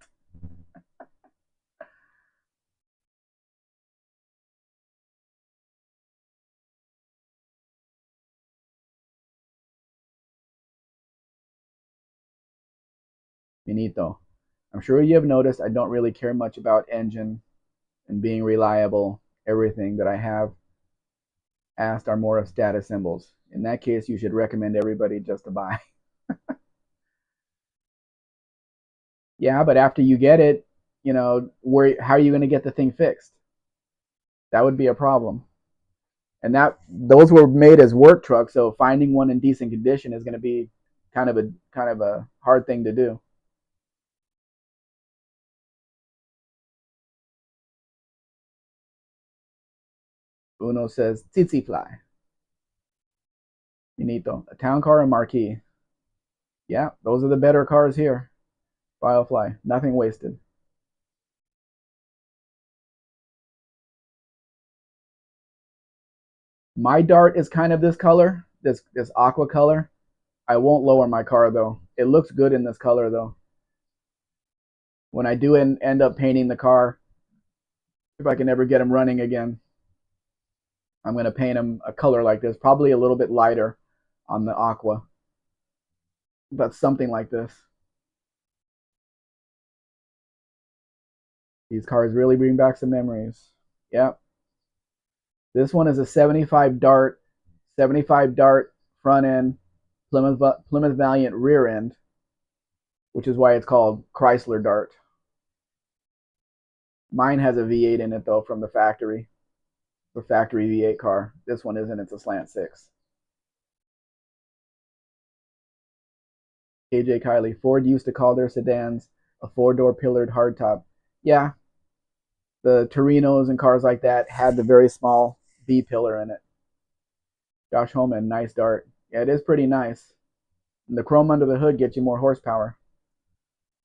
Finito. I'm sure you have noticed I don't really care much about engine and being reliable. Everything that I have asked are more of status symbols. In that case, you should recommend everybody just to buy. Yeah, but after you get it, how are you going to get the thing fixed? That would be a problem. And those were made as work trucks, so finding one in decent condition is going to be kind of a hard thing to do. Uno says tsitsi fly. Finito. A town car and marquee. Yeah, those are the better cars here. Firefly. Nothing wasted. My dart is kind of this color, this aqua color. I won't lower my car though. It looks good in this color though. When I do end up painting the car, If I can ever get them running again, I'm going to paint them a color like this, probably a little bit lighter on the aqua, but something like this. These cars really bring back some memories. Yep. This one is a 75 dart front end, Plymouth Valiant rear end, which is why it's called Chrysler Dart. Mine has a V8 in it though from the factory, the factory V8 car. This one isn't. It's a slant six. KJ Kylie. Ford used to call their sedans a four-door pillared hardtop. Yeah, the Torinos and cars like that had the very small B pillar in it. Josh Holman, nice dart. Yeah, it is pretty nice. And the chrome under the hood gets you more horsepower.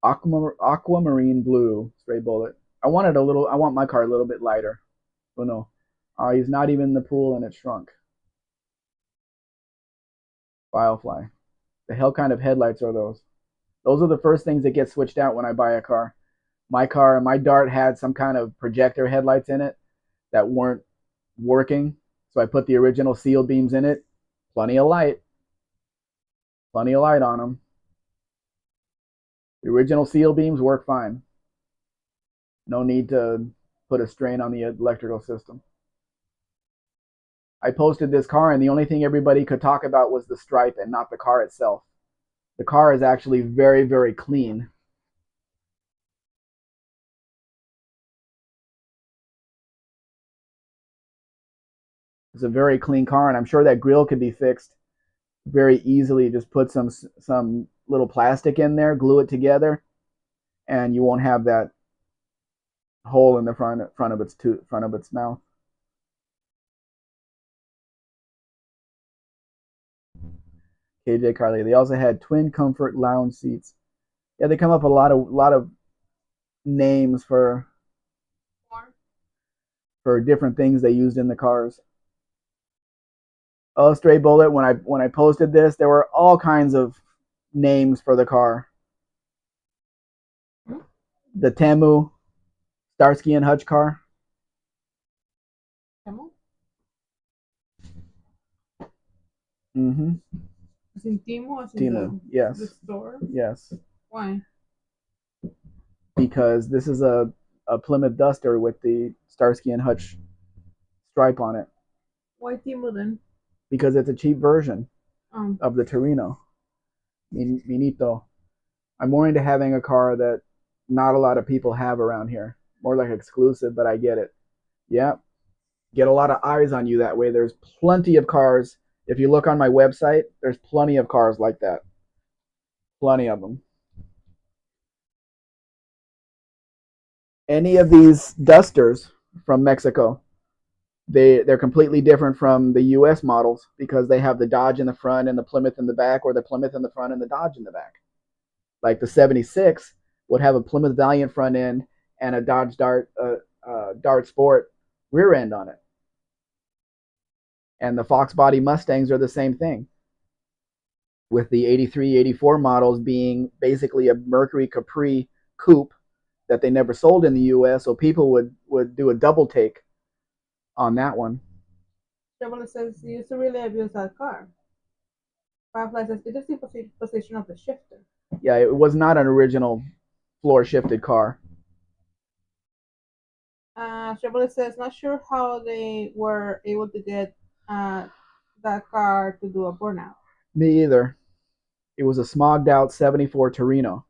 Aquamarine blue, stray bullet. I wanted a little. I want my car a little bit lighter. Oh no, he's not even in the pool and it shrunk. Firefly. The hell kind of headlights are those? Those are the first things that get switched out when I buy a car. My Dart had some kind of projector headlights in it that weren't working. So I put the original seal beams in it. Plenty of light. Plenty of light on them. The original seal beams work fine. No need to put a strain on the electrical system. I posted this car, and the only thing everybody could talk about was the stripe and not the car itself. The car is actually very, very clean. It's a very clean car, and I'm sure that grill could be fixed very easily. Just put some little plastic in there, glue it together, and you won't have that hole in the front of its mouth. KJ Carly. They also had twin comfort lounge seats. Yeah, they come up a lot of names for different things they used in the cars. Oh, stray bullet. When I posted this, there were all kinds of names for the car. The Temu Starsky and Hutch car. Temu? Mm-hmm. As in Temu, as in Temu. Yes. the store? Yes. Why? Because this is a Plymouth Duster with the Starsky and Hutch stripe on it. Why Temu then? Because it's a cheap version Um, of the Torino. Minito. I'm more into having a car that not a lot of people have around here. More like exclusive, but I get it. Yeah. Get a lot of eyes on you that way. There's plenty of cars. If you look on my website, there's plenty of cars like that. Plenty of them. Any of these Dusters from Mexico, they're completely different from the US models because they have the Dodge in the front and the Plymouth in the back, or the Plymouth in the front and the Dodge in the back. Like the 76 would have a Plymouth Valiant front end and a Dodge Dart Sport rear end on it. And the Fox body Mustangs are the same thing, with the 83, 84 models being basically a Mercury Capri coupe that they never sold in the US, so people would do a double take on that one. Chevrolet says you used to really abuse that car. Firefly says it is the position of the shifter. Yeah, it was not an original floor shifted car. Chevrolet says not sure how they were able to get that car to do a burnout. Me either. It was a smogged out 74 Torino.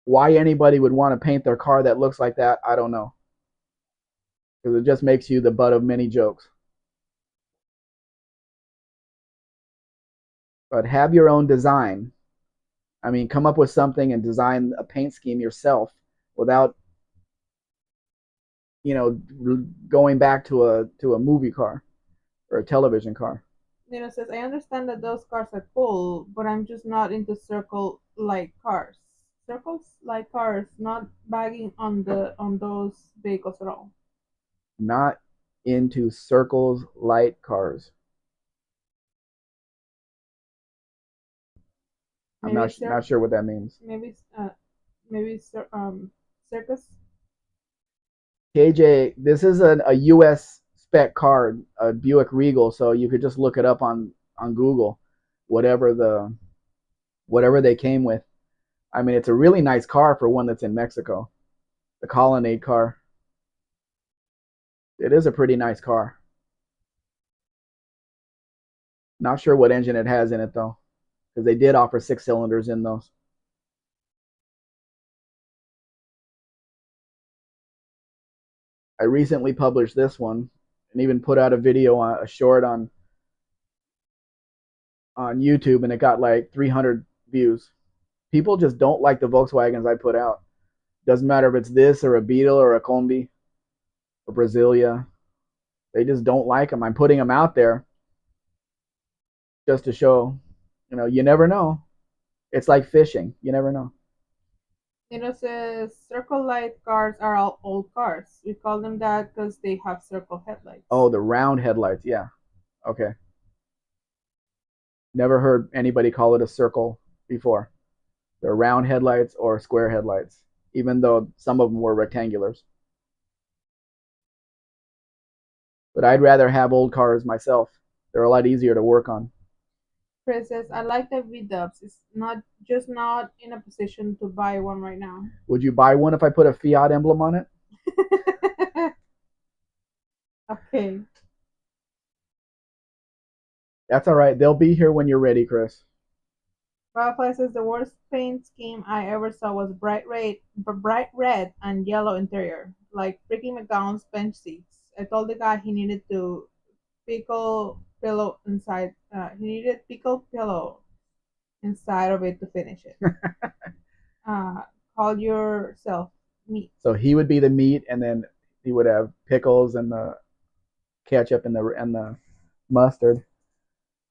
Why anybody would want to paint their car that looks like that, I don't know. Because it just makes you the butt of many jokes. But have your own design. I mean, come up with something and design a paint scheme yourself without, you know, going back to a movie car or a television car. Nino says I understand that those cars are cool, but I'm just not into circle like cars. Circles like cars, not bagging on those vehicles at all. Not into circles light cars. I'm Maybe not sure what that means. maybe maybe circus. KJ, this is a U.S. spec car, a Buick Regal, so you could just look it up on Google, whatever whatever they came with. I mean, it's a really nice car for one that's in Mexico. The Colonnade car. It is a pretty nice car. Not sure what engine it has in it though, because they did offer 6 cylinders in those. I recently published this one and even put out a video on a short on YouTube, and it got like 300 views. People just don't like the Volkswagens I put out. Doesn't matter if it's this or a Beetle or a Combi or Brasilia. They just don't like them. I'm putting them out there just to show, you never know. It's like fishing. You never know. It says circle light cars are all old cars. We call them that because they have circle headlights. Oh, the round headlights. Yeah. Okay. Never heard anybody call it a circle before. They're round headlights or square headlights, even though some of them were rectangulars. But I'd rather have old cars myself. They're a lot easier to work on. Chris says, I like the V dubs. It's not in a position to buy one right now. Would you buy one if I put a Fiat emblem on it? Okay. That's all right. They'll be here when you're ready, Chris. Firefly says the worst paint scheme I ever saw was bright red and yellow interior, like freaking McDonald's bench seats. I told the guy he needed to pickle pillow inside. He needed pickle pillow inside of it to finish it. Call yourself meat. So he would be the meat, and then he would have pickles and the ketchup and the mustard.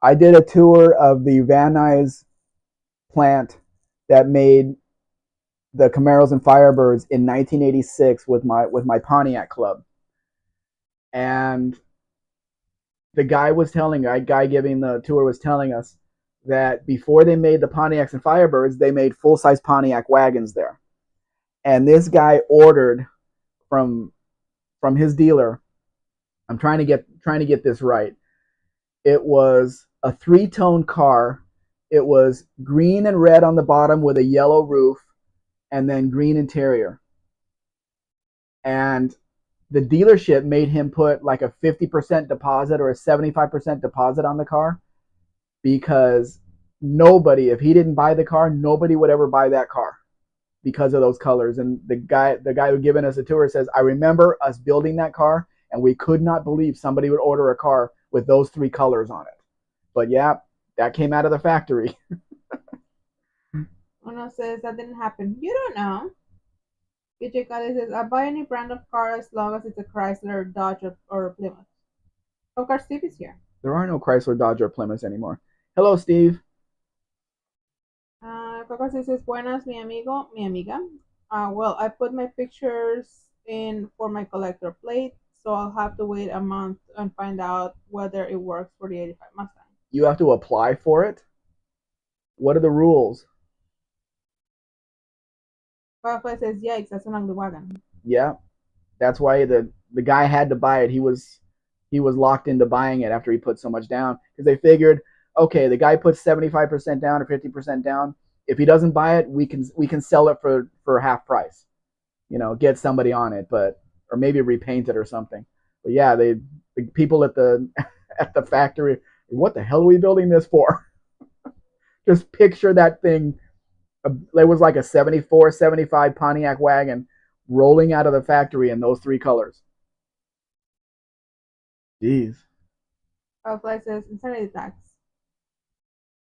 I did a tour of the Van Nuys plant that made the Camaros and Firebirds in 1986 with my Pontiac club, and the guy giving the tour was telling us that before they made the Pontiacs and Firebirds, they made full-size Pontiac wagons there, and this guy ordered from his dealer. I'm trying to get this right. It was a 3-tone car. It was green and red on the bottom with a yellow roof, and then green interior. And the dealership made him put like a 50% deposit or a 75% deposit on the car, because nobody, if he didn't buy the car, nobody would ever buy that car because of those colors. And the guy who giving us a tour says, I remember us building that car, and we could not believe somebody would order a car with those 3 colors on it. But yeah, that came out of the factory. Uno says that didn't happen. You don't know. PJ Cali says, I'll buy any brand of car as long as it's a Chrysler, Dodge, or a Plymouth. Of course, Steve is here. There are no Chrysler, Dodge, or Plymouths anymore. Hello, Steve. Coco says, buenas, mi amigo, mi amiga. Well, I put my pictures in for my collector plate, so I'll have to wait a month and find out whether it works for the 85 Mustang. You have to apply for it? What are the rules? Firefly says, yikes, that's an ugly wagon. Yeah, that's why the guy had to buy it. He was locked into buying it after he put so much down, because they figured, okay, the guy puts 75% down or 50% down. If he doesn't buy it, we can sell it for half price. Get somebody on it, or maybe repaint it or something. But yeah, the people at the at the factory, what the hell are we building this for? Just picture that thing. It was like a 74, 75 Pontiac wagon rolling out of the factory in those 3 colors. Jeez. Firefly says, insanity tax.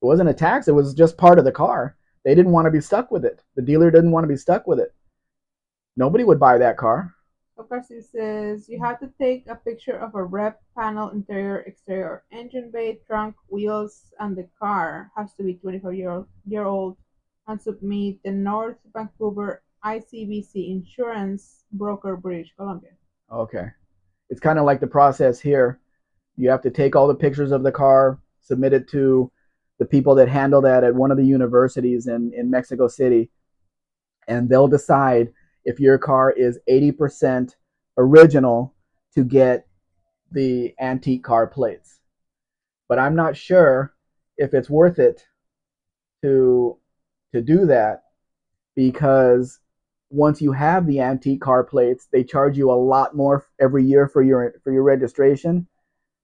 It wasn't a tax. It was just part of the car. They didn't want to be stuck with it. The dealer didn't want to be stuck with it. Nobody would buy that car. Of course, he says you have to take a picture of a rep panel, interior, exterior, engine bay, trunk, wheels, and the car has to be 25-year old and submit the North Vancouver ICBC insurance broker, British Columbia. Okay. It's kind of like the process here. You have to take all the pictures of the car, submit it to the people that handle that at one of the universities in Mexico City, and they'll decide if your car is 80% original to get the antique car plates. But I'm not sure if it's worth it to do that because once you have the antique car plates, they charge you a lot more every year for your registration,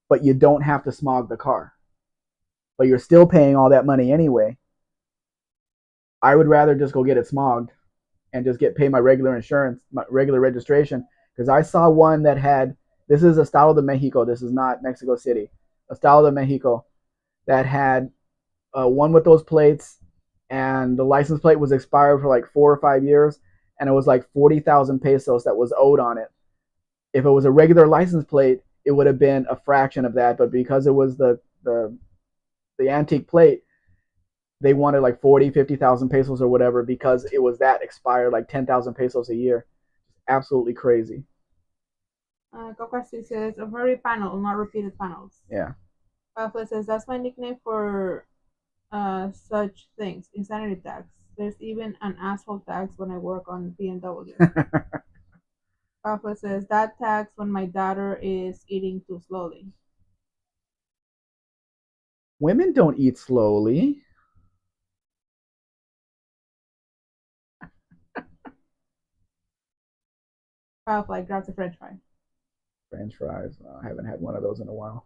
but you don't have to smog the car. But you're still paying all that money anyway. I would rather just go get it smogged and just get pay my regular insurance, my regular registration. Because I saw one that had this is Estado de Mexico. This is not Mexico City. Estado de Mexico that had one with those plates, and the license plate was expired for like 4 or 5 years, and it was like 40,000 pesos that was owed on it. If it was a regular license plate, it would have been a fraction of that, but because it was the antique plate, they wanted like 40, 50,000 pesos or whatever because it was that expired like 10,000 pesos a year. Absolutely crazy. Kokasi says, a very panel, not repeated panels. Yeah. Pamphlet says, that's my nickname for such things, insanity tax. There's even an asshole tax when I work on BMW. Pamphlet says, that tax when my daughter is eating too slowly. Women don't eat slowly. Pamphlet grabs a french fry. French fries. I haven't had one of those in a while.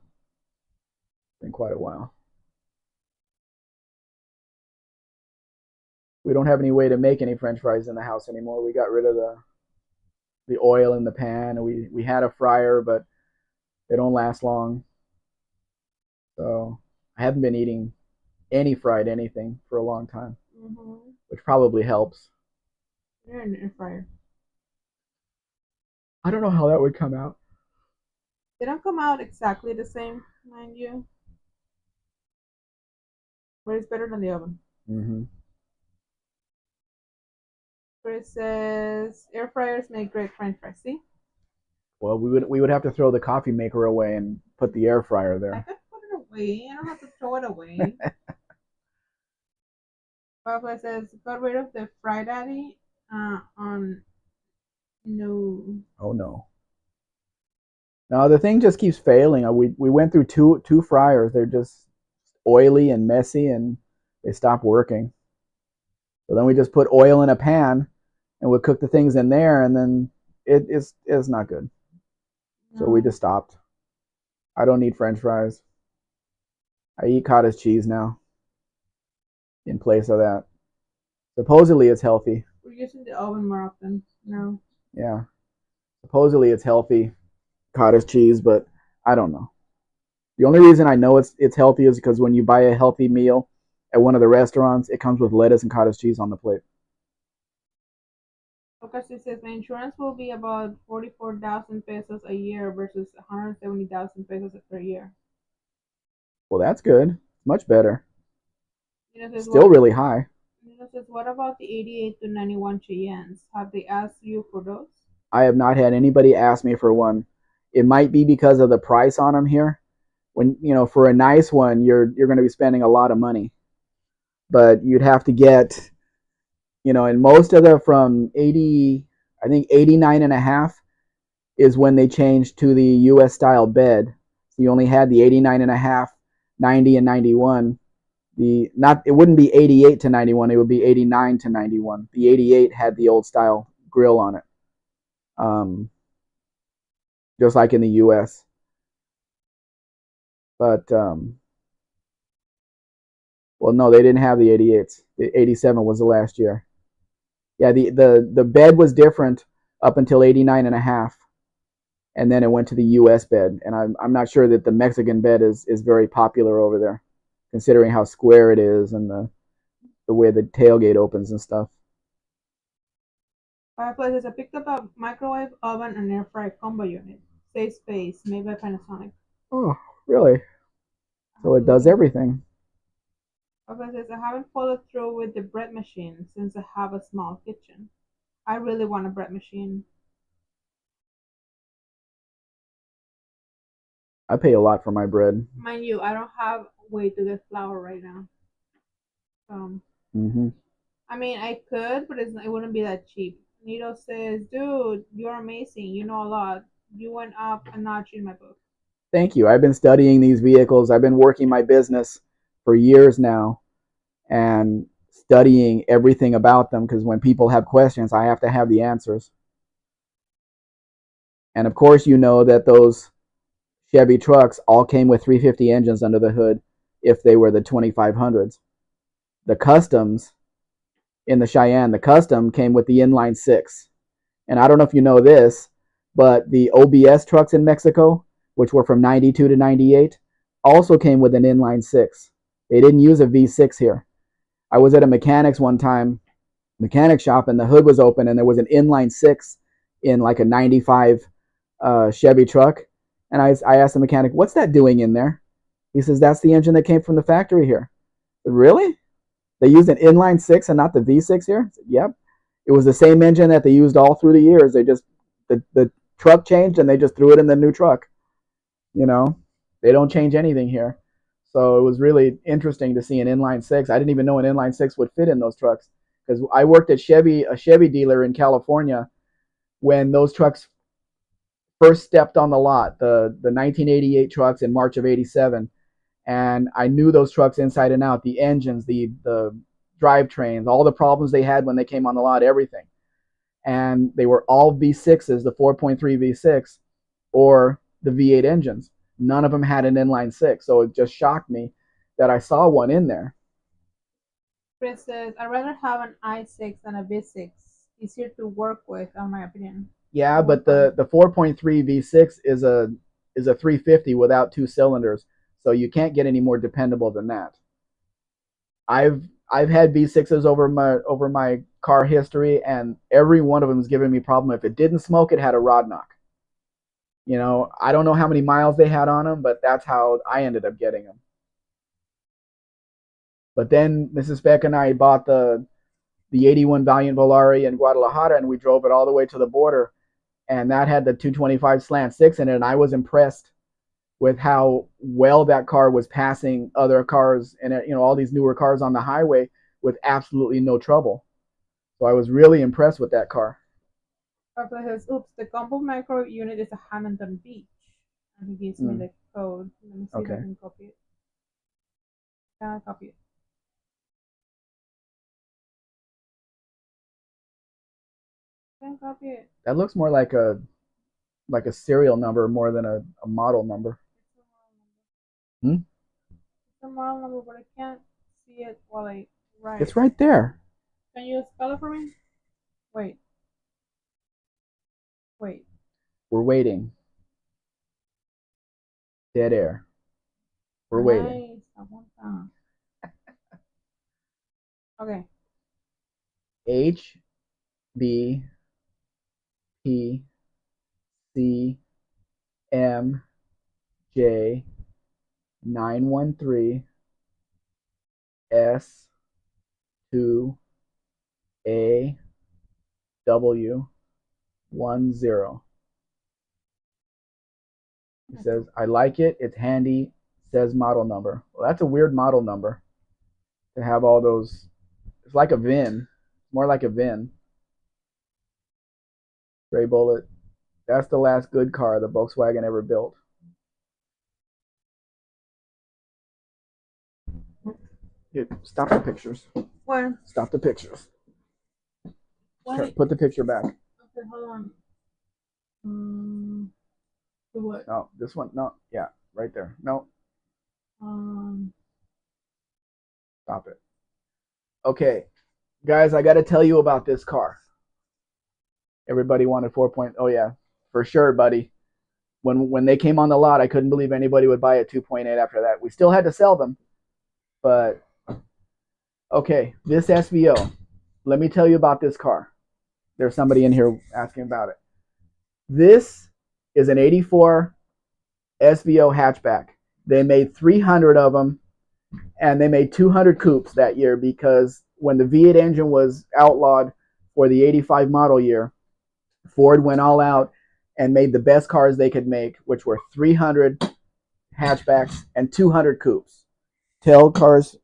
Been quite a while. We don't have any way to make any French fries in the house anymore. We got rid of the oil in the pan. And we had a fryer, but they don't last long. So I haven't been eating any fried anything for a long time, which probably helps. You're an air fryer. I don't know how that would come out. They don't come out exactly the same, mind you, but it's better than the oven. Mm-hmm. Chris says air fryers make great French fries. See? Well, we would have to throw the coffee maker away and put the air fryer I there. could put it away. I don't have to throw it away. Papa says got rid of the fry daddy on no. Oh no. No, the thing just keeps failing. We went through two fryers. They're just oily and messy, and they stop working. So then we just put oil in a pan, and we cook the things in there, and then it's not good. So we just stopped. I don't need French fries. I eat cottage cheese now in place of that. Supposedly it's healthy. We're using the oven more often now. Yeah. Supposedly it's healthy cottage cheese, but I don't know. The only reason I know it's healthy is because when you buy a healthy meal at one of the restaurants, it comes with lettuce and cottage cheese on the plate. Ocasio says my insurance will be about 44,000 pesos a year versus 170,000 pesos per year. Well, that's good. Much better. Says, Still really high. Says, what about the 88 to 91 Cheyennes? Have they asked you for those? I have not had anybody ask me for one. It might be because of the price on them here. When for a nice one, you're going to be spending a lot of money, but you'd have to get, and most of the from 80, I think 89 and a half is when they changed to the U.S. style bed. So you only had the 89 and a half, 90 and 91. It wouldn't be 88 to 91. It would be 89 to 91. The 88 had the old style grill on it, um, just like in the U.S. But well, no, they didn't have the 88s. The 87 was the last year. Yeah, the bed was different up until 89 and a half, and then it went to the U.S. bed. And I'm not sure that the Mexican bed is very popular over there, considering how square it is and the way the tailgate opens and stuff. Fireplaces. I picked up a microwave oven and air fry combo unit. Safe space, made by Panasonic. Oh, really? So it does everything. Fireplaces. I haven't followed through with the bread machine since I have a small kitchen. I really want a bread machine. I pay a lot for my bread. Mind you, I don't have a way to get flour right now. Mm-hmm. I mean, I could, but it wouldn't be that cheap. Nito says, "Dude, you're amazing. You know a lot. You went up a notch in my book." Thank you. I've been studying these vehicles. I've been working my business for years now and studying everything about them because when people have questions, I have to have the answers. And of course, you know that those Chevy trucks all came with 350 engines under the hood if they were the 2500s. The customs in the Cheyenne, the custom came with the inline six. And I don't know if you know this, but the OBS trucks in Mexico, which were from 92 to 98, also came with an inline six. They didn't use a V6 here. I was at a mechanics one time, mechanic shop, and the hood was open, and there was an inline six in like a 95 Chevy truck. And I asked the mechanic, "What's that doing in there?" He says, "That's the engine that came from the factory here." I said, "Really? They used an inline six and not the V6 here?" I said, "Yep. It was the same engine that they used all through the years. They just the truck changed and they just threw it in the new truck. You know, they don't change anything here." So it was really interesting to see an inline six. I didn't even know an inline six would fit in those trucks because I worked at a Chevy dealer in California when those trucks first stepped on the lot, the 1988 trucks in March of '87, and I knew those trucks inside and out, the engines, the drivetrains, all the problems they had when they came on the lot, everything. And they were all V6s, the 4.3 V6 or the V8 engines. None of them had an inline six, so it just shocked me that I saw one in there. Chris says, "I'd rather have an i6 than a V6. Easier to work with, in my opinion." Yeah, For one but car. the 4.3 V6 is a 350 without two cylinders, so you can't get any more dependable than that. I've had V6s over my car history, and every one of them is giving me problem. If it didn't smoke, it had a rod knock. I don't know how many miles they had on them, but that's how I ended up getting them. But then Mrs. Spec and I bought the '81 Valiant Volare in Guadalajara, and we drove it all the way to the border, and that had the 225 slant six in it, and I was impressed with how well that car was passing other cars and all these newer cars on the highway with absolutely no trouble. So I was really impressed with that car. Papa says, "Oops, the combo micro unit is a Hamilton Beach." And he gives me Mm, the code. Let me see if I okay, can copy it. Can I copy it? Can I copy it? that looks more like a serial number more than a model number. It's a model number. Hmm? It's a model number, but I can't see it while I write. It's right there. Can you spell it for me? Wait, wait. We're waiting. Dead air. We're waiting. Nice. Aguanta. Okay. HBP913S2AW10. He says, "I like it. It's handy. Says model number." Well, that's a weird model number to have all those. It's like a VIN. It's more like a VIN. Gray Bullet. That's the last good car the Volkswagen ever built. Here, stop the pictures. When? Stop the pictures. Wait. Put the picture back. Okay, hold on. To what? No, this one. No, yeah, right there. No, Um, stop it. Okay, guys, I got to tell you about this car. Everybody wanted 4. Oh yeah, for sure, buddy. When they came on the lot, I couldn't believe anybody would buy a 2.8 after that. We still had to sell them, but okay, this SVO. Let me tell you about this car. There's somebody in here asking about it. This is an '84 SVO hatchback. They made 300 of them, and they made 200 coupes that year because when the V8 engine was outlawed for the '85 model year, Ford went all out and made the best cars they could make, which were 300 hatchbacks and 200 coupes. Tell Cars,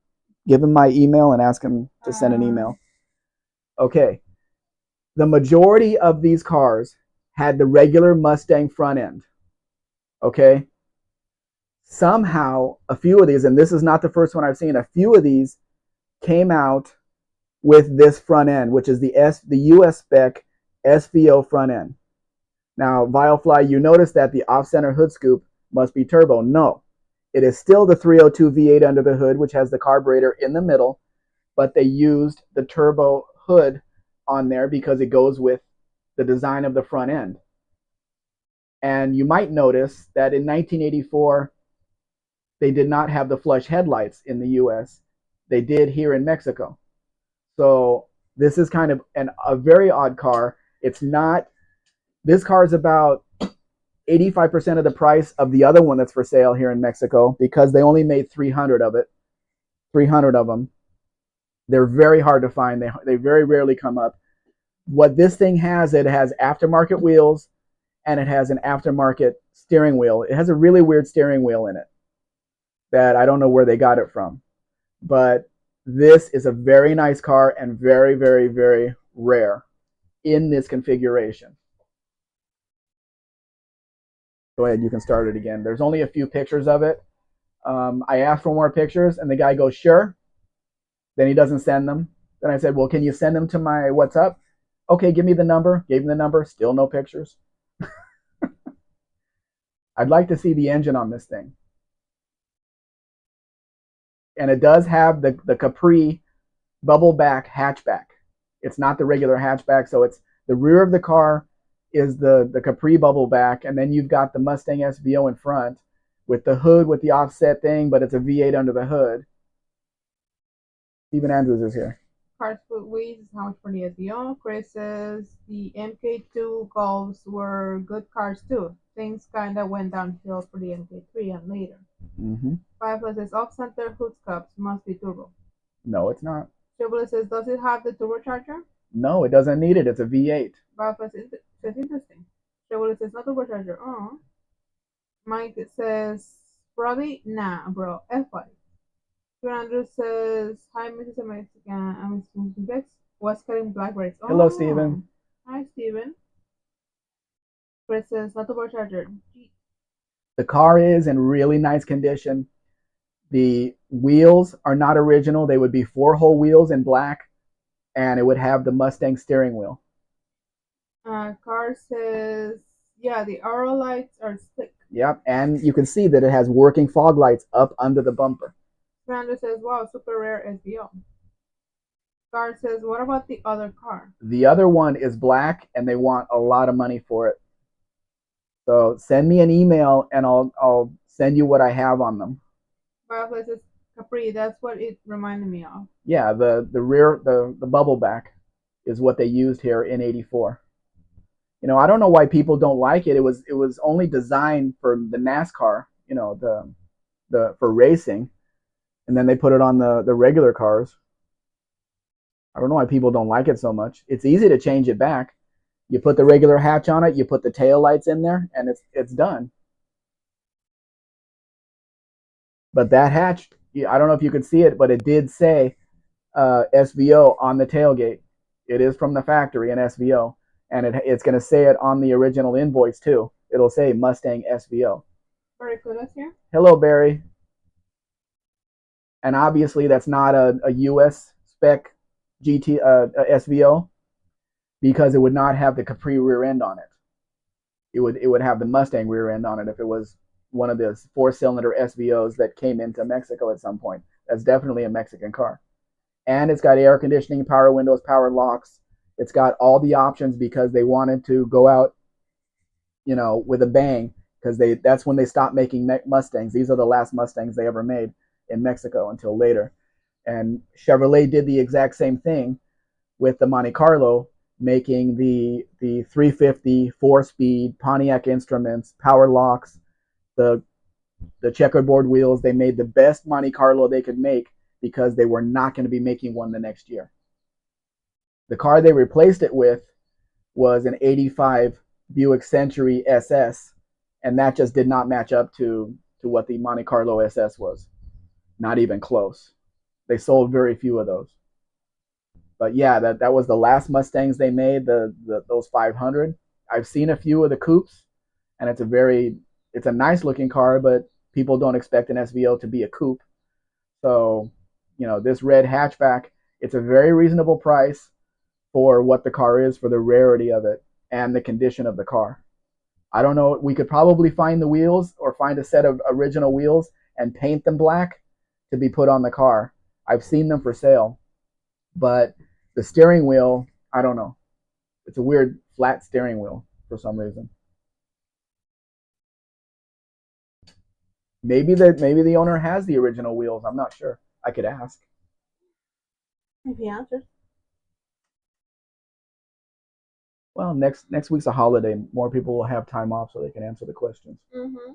give him my email and ask him to send an email. Okay. The majority of these cars had the regular Mustang front end. Okay. Somehow, a few of these, and this is not the first one I've seen, a few of these came out with this front end, which is the US spec SVO front end. Now, Vilefly, you notice that the off-center hood scoop must be turbo. No, it is still the 302 V8 under the hood, which has the carburetor in the middle, but they used the turbo hood on there because it goes with the design of the front end. And you might notice that in 1984, they did not have the flush headlights in the US. They did here in Mexico. So this is kind of a very odd car. It's not, this car is about 85% of the price of the other one that's for sale here in Mexico because they only made 300 of it, 300 of them. They're very hard to find. They very rarely come up. What this thing has, it has aftermarket wheels and it has an aftermarket steering wheel. It has a really weird steering wheel in it that I don't know where they got it from. But this is a very nice car and very, very, very rare in this configuration. Go ahead, you can start it again. There's only a few pictures of it. I asked for more pictures and the guy goes, sure. Then he doesn't send them. Then I said, well, can you send them to my WhatsApp? Okay, give me the number. Gave him the number. Still no pictures. I'd like to see the engine on this thing. And it does have the Capri bubble back hatchback. It's not the regular hatchback, so it's the rear of the car is the Capri bubble back, and then you've got the Mustang SVO in front with the hood with the offset thing, but it's a V8 under the hood. Stephen Andrews is here. Cars with Weeds, how much for the SVO? Chris says the MK2 Golfs were good cars too. Things kinda went downhill for the MK3 and later. Mm-hmm. Firefly says off-center hood scuffs must be turbo. No, it's not. Chevrolet says, does it have the turbocharger? No, it doesn't need it. It's a V8. Firefly says interesting. Chevrolet says no turbocharger. Oh. Mike says probably nah, bro. F5. Andrew says, hi, Mrs. Mexican. I'm Mrs. Bex. Was cutting blackberries. Oh. Hello, Steven. Hi, Steven. Chris says, not turbocharger. The car is in really nice condition. The wheels are not original. They would be 4-hole wheels in black, and it would have the Mustang steering wheel. Car says, yeah, the arrow lights are slick. Yep, and you can see that it has working fog lights up under the bumper. Fernando says, wow, super rare SVO. Car says, what about the other car? The other one is black, and they want a lot of money for it. So send me an email, and I'll send you what I have on them. Firefly says, Capri, that's what it reminded me of. Yeah, the rear, the bubble back is what they used here in '84. You know, I don't know why people don't like it. It was only designed for the NASCAR, you know, the for racing. And then they put it on the regular cars. I don't know why people don't like it so much. It's easy to change it back. You put the regular hatch on it, you put the tail lights in there, and it's done. But that hatch, I don't know if you could see it, but it did say SVO on the tailgate. It is from the factory in SVO, and it's going to say it on the original invoice too. It'll say Mustang SVO. Barry Kudas here. Hello, Barry. And obviously that's not a US spec SVO because it would not have the Capri rear end on it. It would have the Mustang rear end on it if it was one of the 4-cylinder SVOs that came into Mexico at some point. That's definitely a Mexican car. And it's got air conditioning, power windows, power locks. It's got all the options because they wanted to go out, you know, with a bang because that's when they stopped making Mustangs. These are the last Mustangs they ever made in Mexico until later. And Chevrolet did the exact same thing with the Monte Carlo, making the 350 4-speed Pontiac instruments, power locks, the checkerboard wheels. They made the best Monte Carlo they could make because they were not going to be making one the next year. The car they replaced it with was an '85 Buick Century SS, and that just did not match up to what the Monte Carlo SS was. Not even close. They sold very few of those. But yeah, that was the last Mustangs they made. Those 500. I've seen a few of the coupes, and it's a nice looking car, but people don't expect an SVO to be a coupe. So, this red hatchback, it's a very reasonable price for what the car is, for the rarity of it and the condition of the car. I don't know. We could probably find the wheels or find a set of original wheels and paint them black to be put on the car. I've seen them for sale, but the steering wheel, I don't know. It's a weird flat steering wheel for some reason. Maybe the owner has the original wheels. I'm not sure. I could ask. If he answers. Well, next week's a holiday. More people will have time off so they can answer the questions. Mm-hmm.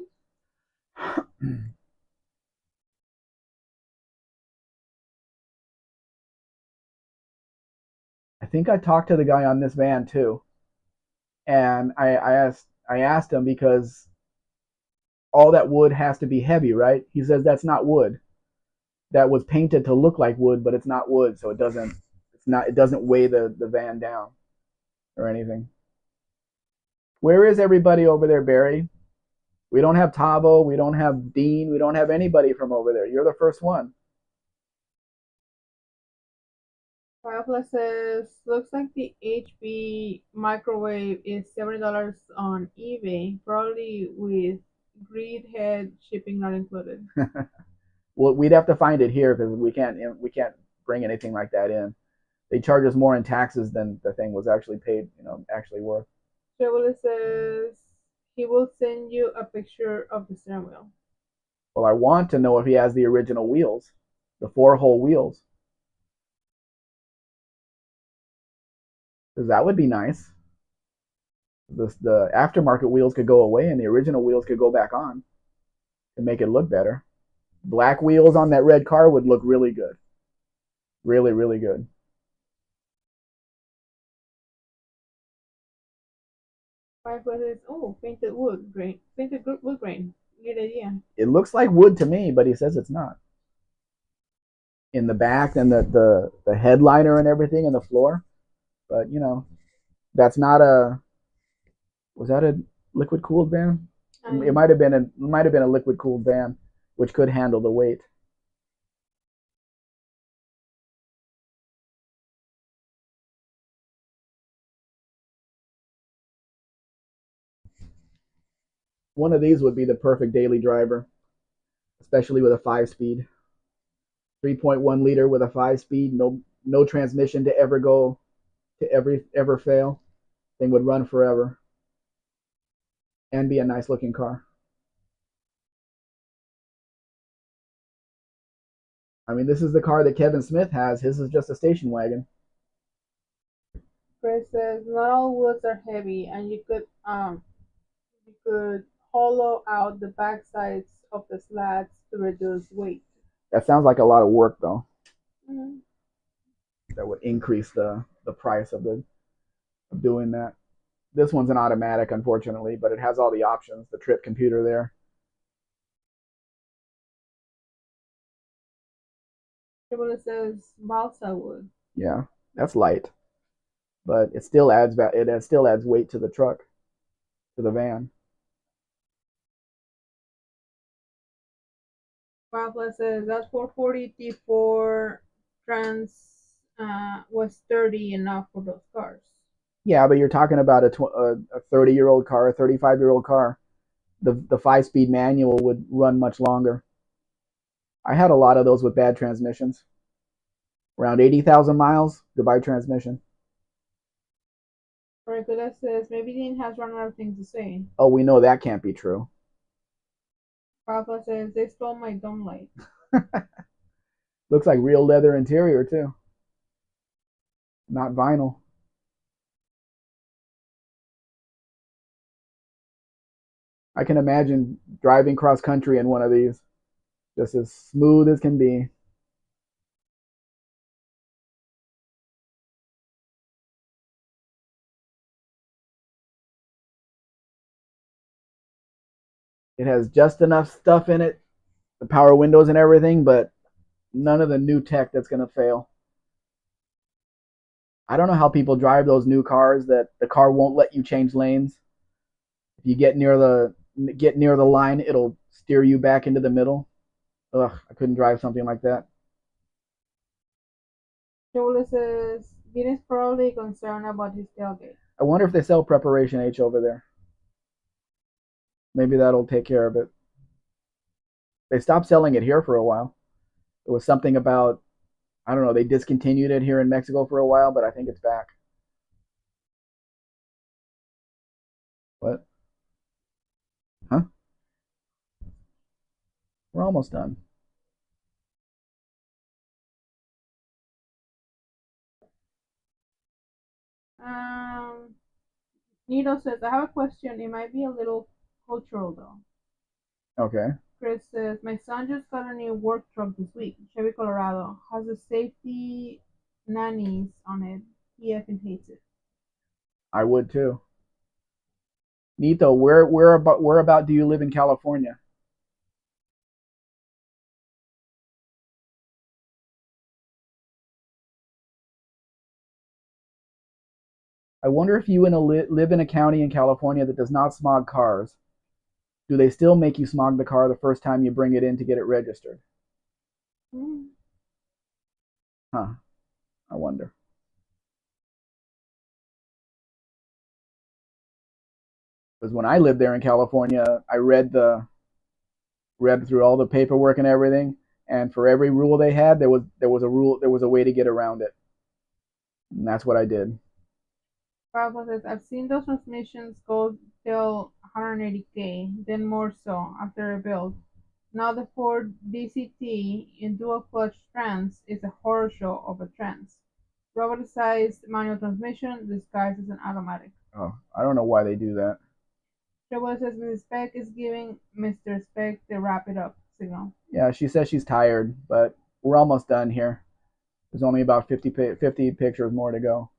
I think I talked to the guy on this van too, and I asked him because all that wood has to be heavy, right? He says that's not wood. That was painted to look like wood, but it's not wood, so it doesn't weigh the van down or anything. Where is everybody over there, Barry? We don't have Tavo, we don't have Dean, we don't have anybody from over there. You're the first one. Firefly says, looks like the HP microwave is $70 on eBay, probably with grid head shipping not included. Well, we'd have to find it here because we can't bring anything like that in. They charge us more in taxes than the thing was actually paid, actually worth. Chevrolet says he will send you a picture of the steering wheel. Well, I want to know if he has the original wheels, the four-hole wheels, because that would be nice. The aftermarket wheels could go away and the original wheels could go back on to make it look better. Black wheels on that red car would look really good. Really, really good. Firefly says, oh, painted wood grain. Painted wood grain. Good idea. It looks like wood to me, but he says it's not. In the back and the headliner and everything and the floor. But that's not a was that a liquid cooled van? It might have been a liquid cooled van, which could handle the weight. One of these would be the perfect daily driver, especially with a 5 speed. 3.1 liter with a 5 speed, no transmission to ever fail. Thing would run forever and be a nice looking car. I mean, this is the car that Kevin Smith has. His is just a station wagon. Chris says, not all woods are heavy, and you could hollow out the back sides of the slats to reduce weight. That sounds like a lot of work though. Mm-hmm. That would increase the price of doing that. This one's an automatic, unfortunately, but it has all the options. The trip computer there. Chevrolet says balsa wood. Yeah, that's light, but it still adds weight to the truck, to the van. Firefly says that 440 T4 trans was sturdy enough for those cars. Yeah, but you're talking about a 30-year-old car, a 35-year-old car. The 5 speed manual would run much longer. I had a lot of those with bad transmissions. Around 80,000 miles, goodbye transmission. Ricola says maybe Dean has run out of things to say. Oh, we know that can't be true. Firefly says they stole my dome light. Looks like real leather interior too, not vinyl. I can imagine driving cross country in one of these, just as smooth as can be. It has just enough stuff in it, the power windows and everything, but none of the new tech that's going to fail. I don't know how people drive those new cars that the car won't let you change lanes. If you get near the line, it'll steer you back into the middle. Ugh, I couldn't drive something like that. Chevrolet says Dean is probably concerned about his tailgate. I wonder if they sell Preparation H over there. Maybe that'll take care of it. They stopped selling it here for a while. It was something about, I don't know, they discontinued it here in Mexico for a while, but I think it's back. What? Huh? We're almost done. Um, Nito says, I have a question. It might be a little cultural though. Okay. Chris says, my son just got a new work truck this week. Chevy Colorado. Has the safety nannies on it. He effing hates it. I would too. Nito, where about do you live in California? I wonder if you live in a county in California that does not smog cars. Do they still make you smog the car the first time you bring it in to get it registered? Mm. Huh. I wonder. Because when I lived there in California, I read through all the paperwork and everything, and for every rule they had, there was a way to get around it, and that's what I did. Pablo says, I've seen those transmissions go till 180k, then more so after a build. Now the Ford DCT in dual clutch trans is a horror show of a trans. Roboticized manual transmission disguised as an automatic. Oh, I don't know why they do that. Trouble says Mrs. Spec is giving Mr. Spec the wrap it up signal. Yeah, she says she's tired, but we're almost done here. There's only about 50 pictures more to go.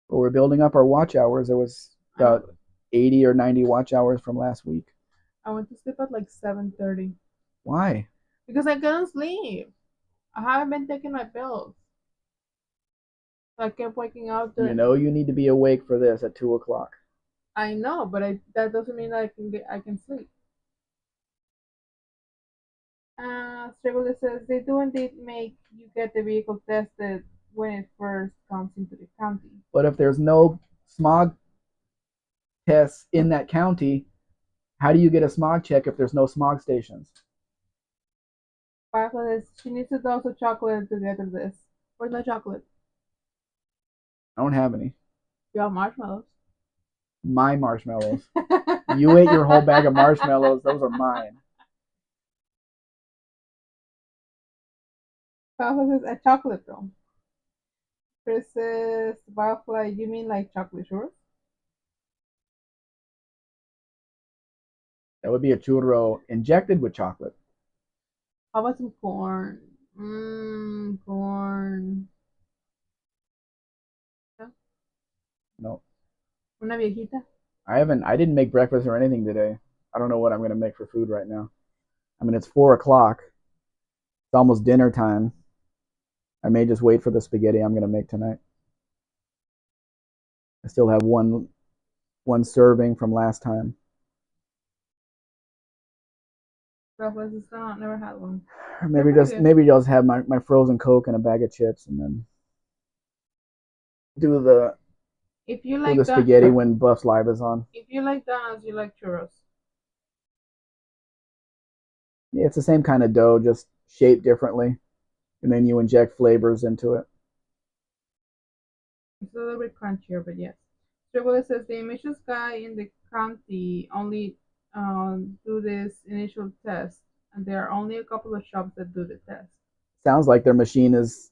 But we're building up our watch hours. There was about 80 or 90 watch hours from last week. I went to sleep at like 7:30 Why? because I couldn't sleep. I haven't been taking my pills. So I kept waking up You during. know you need to be awake for this at 2 o'clock. I know, but that doesn't mean that I can sleep. Striggle says they do indeed make you get the vehicle tested when it first comes into the county. But if there's no smog tests in that county, how do you get a smog check if there's no smog stations? Firefly says she needs a dose of chocolate to get to this. Where's my chocolate? I don't have any. You have marshmallows. My marshmallows. You ate your whole bag of marshmallows. Those are mine. Firefly says a chocolate though. Chris says Firefly, you mean like chocolate churros? That would be a churro injected with chocolate. How about some corn? Mmm, corn. Yeah. No, Una viejita. I didn't make breakfast or anything today. I don't know what I'm gonna make for food right now. I mean, it's 4 o'clock. It's almost dinner time. I may just wait for the spaghetti I'm gonna make tonight. I still have one serving from last time. Firefly says no, never had one. Or They're pretty good. maybe just have my frozen Coke and a bag of chips and then do the If you do the like spaghetti when Buff's Live is on. if you like donuts, you like churros. Yeah, it's the same kind of dough, just shaped differently, and then you inject flavors into it. It's a little bit crunchier, but yes. Striggle says the emissions guy in the county only do this initial test, and there are only a couple of shops that do the test. Sounds like their machine is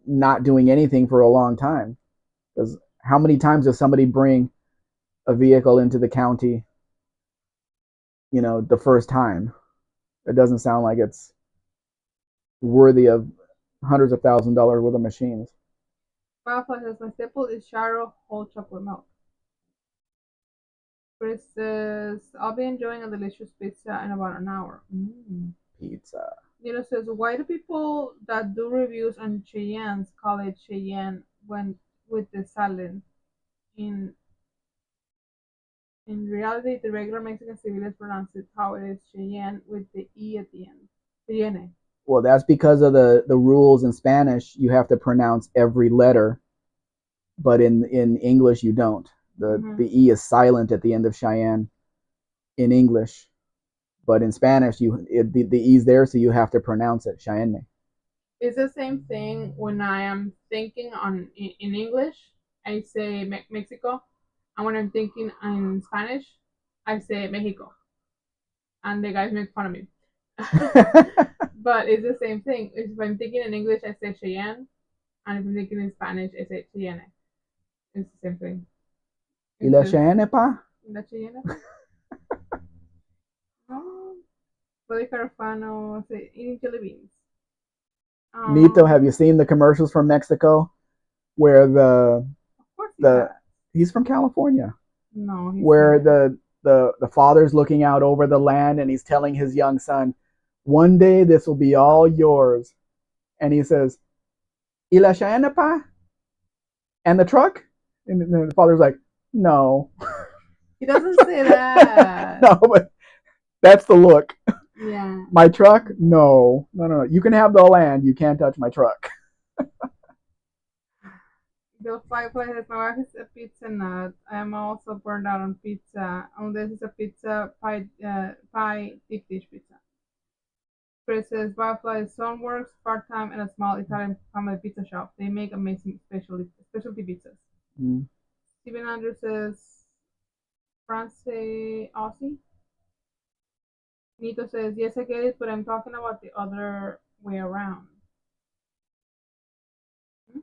not doing anything for a long time. Because how many times does somebody bring a vehicle into the county? The first time. It doesn't sound like it's worthy of hundreds of $1,000s worth of machines. Firefly says my staple is Sharo whole chocolate milk. Chris says I'll be enjoying a delicious pizza in about an hour. Mm. Pizza. Nilo says, why do people that do reviews on Cheyennes call it Cheyenne when with the silent? In in reality, the regular Mexican civilians pronounce it how it is Cheyenne with the E at the end. Cheyenne. Well, that's because of the rules in Spanish. You have to pronounce every letter, but in English you don't. The Mm-hmm. E is silent at the end of Cheyenne in English, but in Spanish the E's there, so you have to pronounce it Cheyenne. It's the same thing when I am thinking in English, I say Mexico, and when I'm thinking in Spanish, I say Mexico, and the guys make fun of me. But it's the same thing. If I'm thinking in English, I say Cheyenne, and if I'm thinking in Spanish, I say Cheyenne. It's the same thing. ¿Y It's la just Cheyenne pa? la Cheyenne. No, puede Carfano say eating jelly beans. Nito, have Um, you seen the commercials from Mexico where of course he the has. he's from California, No, he's where not. the father's looking out over the land and he's telling his young son, "One day this will be all yours," and he says, "Y la Cheyenne pa?" And the truck, and the father's like, "No, He doesn't say that. no," but that's the look. Yeah. My truck? No, no, no, no. You can have the land. You can't touch my truck. Bill Firefly says, my wife is a pizza nut. I am also burned out on pizza. Unless it's a pizza pie deep dish pizza. Chris says, Firefly's son works part time at a small Italian family pizza shop. They make amazing specialty pizzas. Mm. Steven Andrews says, France Aussie. Nito says, yes, I get it, but I'm talking about the other way around. Hmm?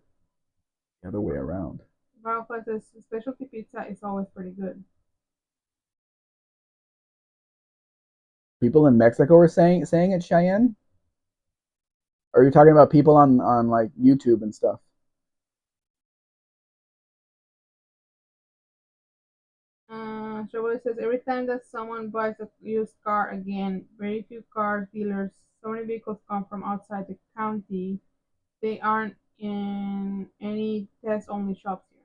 The other way around. Firefly says, specialty pizza is always pretty good. People in Mexico are saying it's Cheyenne. Or are you talking about people on like YouTube and stuff? Chevrolet says every time that someone buys a used car again, very few car dealers, so many vehicles come from outside the county. They aren't in any test only shops here.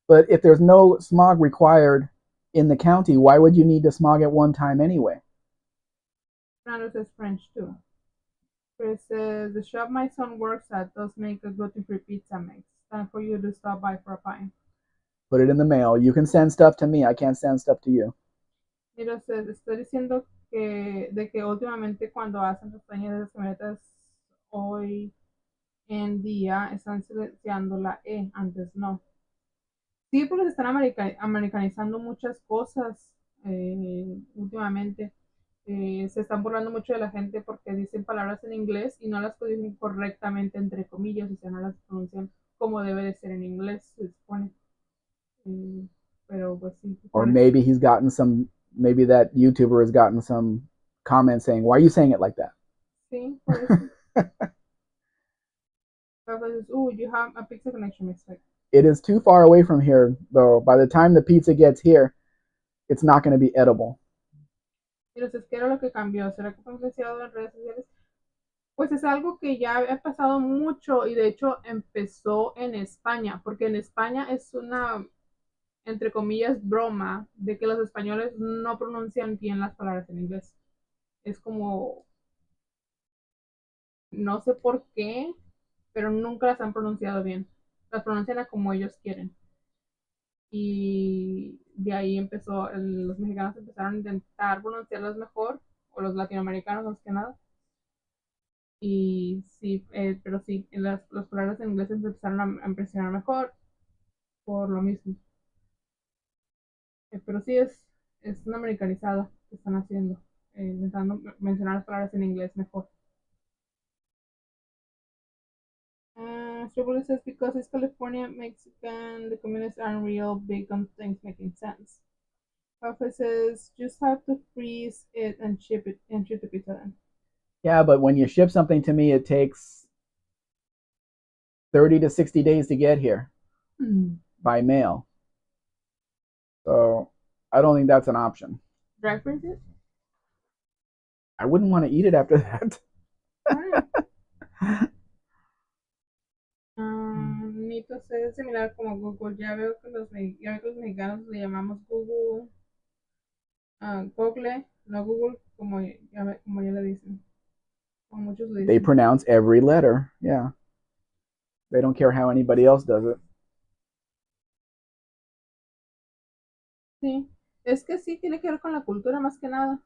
But if there's no smog required in the county, why would you need to smog at one time anyway? Fernando says French too. Chris says the shop my son works at does make a gluten-free pizza mix. Time for you to stop by for a pie. Put it in the mail. You can send stuff to me. I can't send stuff to you. Mira, estoy diciendo que últimamente cuando hacen reseñas de las camionetas hoy en día están silenciando la E, antes no. Sí, porque se están americanizando muchas cosas últimamente. Se están burlando mucho de la gente porque dicen palabras en inglés y no las dicen correctamente, entre comillas, o sea, no las pronuncian como debe de ser en inglés, se supone. Eh, pero pues sí, Or por eso. maybe he's gotten some. Maybe that YouTuber has gotten some comments saying, "Why are you saying it like that?" Sí, por eso. Oh, you have a pizza connection, expect. It is too far away from here, though. By the time the pizza gets here, it's not going to be edible. Y los es que era lo que cambió. ¿Será que fue influenciado en redes sociales? Pues es algo que ya ha pasado mucho y de hecho empezó en España, porque en España es una, entre comillas, broma de que los españoles no pronuncian bien las palabras en inglés. Es como, no sé por qué, pero nunca las han pronunciado bien. Las pronuncian a como ellos quieren. Y de ahí empezó, los mexicanos empezaron a intentar pronunciarlas mejor, o los latinoamericanos más que nada. Y sí, pero sí, las palabras en inglés empezaron a impresionar mejor por lo mismo. Pero sí es una americanizada que están haciendo, intentando mencionar las palabras en inglés mejor. Strawberry says because it's California, Mexican, the communists aren't real big on things making sense. Rafa says just have to freeze it and ship the pizza then. Yeah, but when you ship something to me, it takes 30 to 60 days to get here by mail. So I don't think that's an option. Dry freeze it? I wouldn't want to eat it after that. Bueno, mitos es similar como Google. Ya veo que los mexicanos le llamamos Google, Google, no Google, como ya le dicen, como muchos le They dicen. pronounce every letter. Yeah. They don't care how anybody else does it. Sí, es que sí tiene que ver con la cultura más que nada.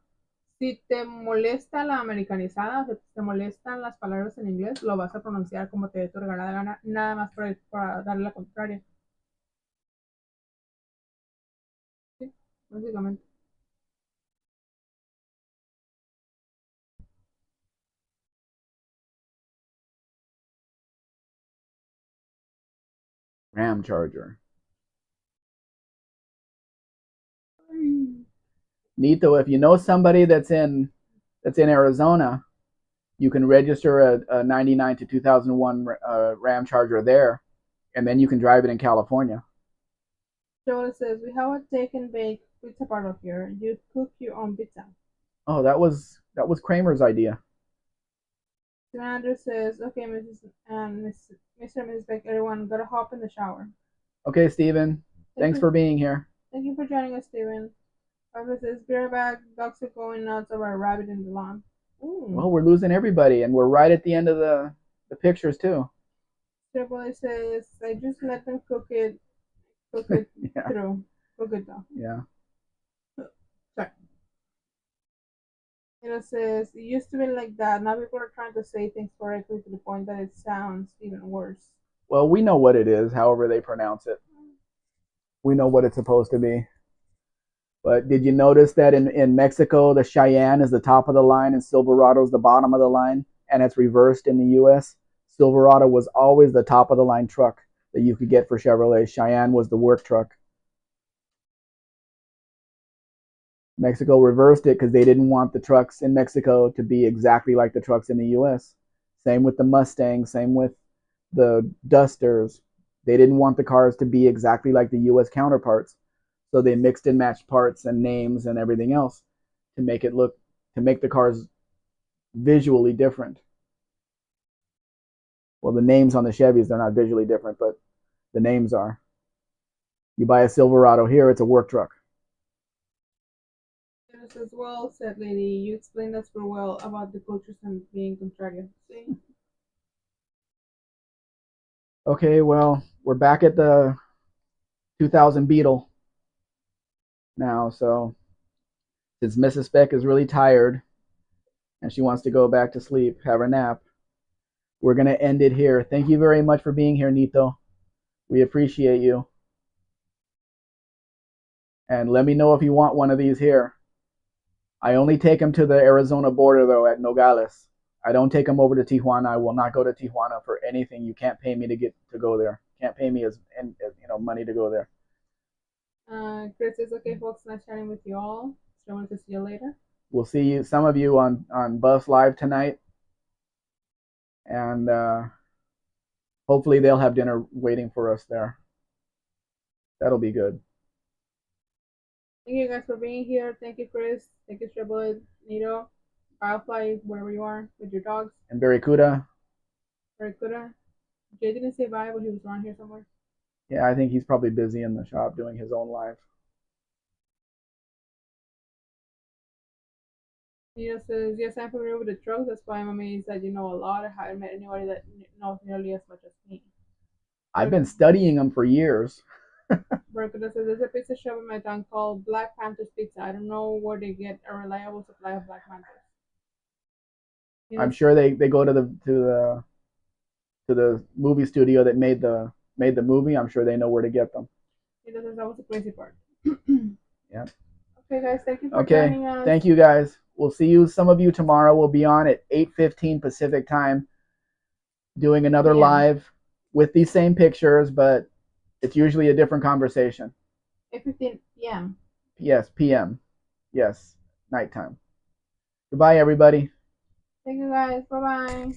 Si te molesta la americanizada, o sea, si te molestan las palabras en inglés, lo vas a pronunciar como te dé tu regalada gana, nada más para darle la contraria. Sí, básicamente. Ram charger. Nito, if you know somebody that's in Arizona, you can register a 99 to 2001 Ram Charger there, and then you can drive it in California. Joel says, we have a take and bake pizza parlor here. You cook your own pizza. Oh, that was Kramer's idea. Commander says, okay, Mr. and Mrs. Beck, everyone, gotta hop in the shower. Okay, Steven. Thank Thanks you, for being here. thank you for joining us, Steven. Papa says, be right back. Dogs are going nuts over a rabbit in the lawn. Ooh. Well, we're losing everybody, and we're right at the end of the pictures too. Triple says, I just let them cook it Yeah, through. Cook it though. yeah. Sorry. It says, it used to be like that. Now people are trying to say things correctly to the point that it sounds even worse. Well, we know what it is, however they pronounce it. We know what it's supposed to be. But did you notice that in Mexico, the Cheyenne is the top of the line and Silverado is the bottom of the line? And it's reversed in the US. Silverado was always the top of the line truck that you could get for Chevrolet. Cheyenne was the work truck. Mexico reversed it because they didn't want the trucks in Mexico to be exactly like the trucks in the US. Same with the Mustang, same with the Dusters. They didn't want the cars to be exactly like the US counterparts. So they mixed and matched parts and names and everything else to make it look to make the cars visually different. Well, the names on the Chevys they're not visually different, but the names are. You buy a Silverado here, it's a work truck. Dennis says, well said, lady. You explained us very well about the cultures and being contrarian. See? Okay, well, we're back at the 2000 Beetle now, so since Mrs. Spec is really tired and she wants to go back to sleep, have a nap, we're going to end it here. Thank you very much for being here, Nito. We appreciate you. And let me know if you want one of these here. I only take them to the Arizona border, though, at Nogales. I don't take them over to Tijuana. I will not go to Tijuana for anything. You can't pay me to go there. Can't pay me as money to go there. Chris says, okay, folks, nice chatting with you all. So I want to see you later. We'll see you, some of you, on Bus Live tonight, and hopefully they'll have dinner waiting for us there. That'll be good. Thank you guys for being here. Thank you, Chris. Thank you, Triple, Nito, Firefly, wherever you are with your dogs. And Barracuda, Barracuda. Jay didn't say bye, but he was around here somewhere. yeah, I think he's probably busy in the shop doing his own live. Nito says, yes, I'm familiar with the trucks. That's why I'm amazed that you know a lot. I haven't met anybody that knows nearly as much as me. I've been studying them for years. Barracuda says, there's a pizza shop in my town called Black Panthers Pizza. I don't know where they get a reliable supply of Black Panthers. I'm sure they go to the movie studio that made the movie. I'm sure they know where to get them. Nito says, that was the crazy part. Yeah. Okay, guys, thank you for Okay. joining us. Thank you guys. We'll see you. Some of you tomorrow will be on at 8:15 Pacific time, doing another live with these same pictures, but it's usually a different conversation. 8:15 p.m. Yes, PM. Yes, nighttime. Goodbye, everybody. Thank you guys. Bye bye.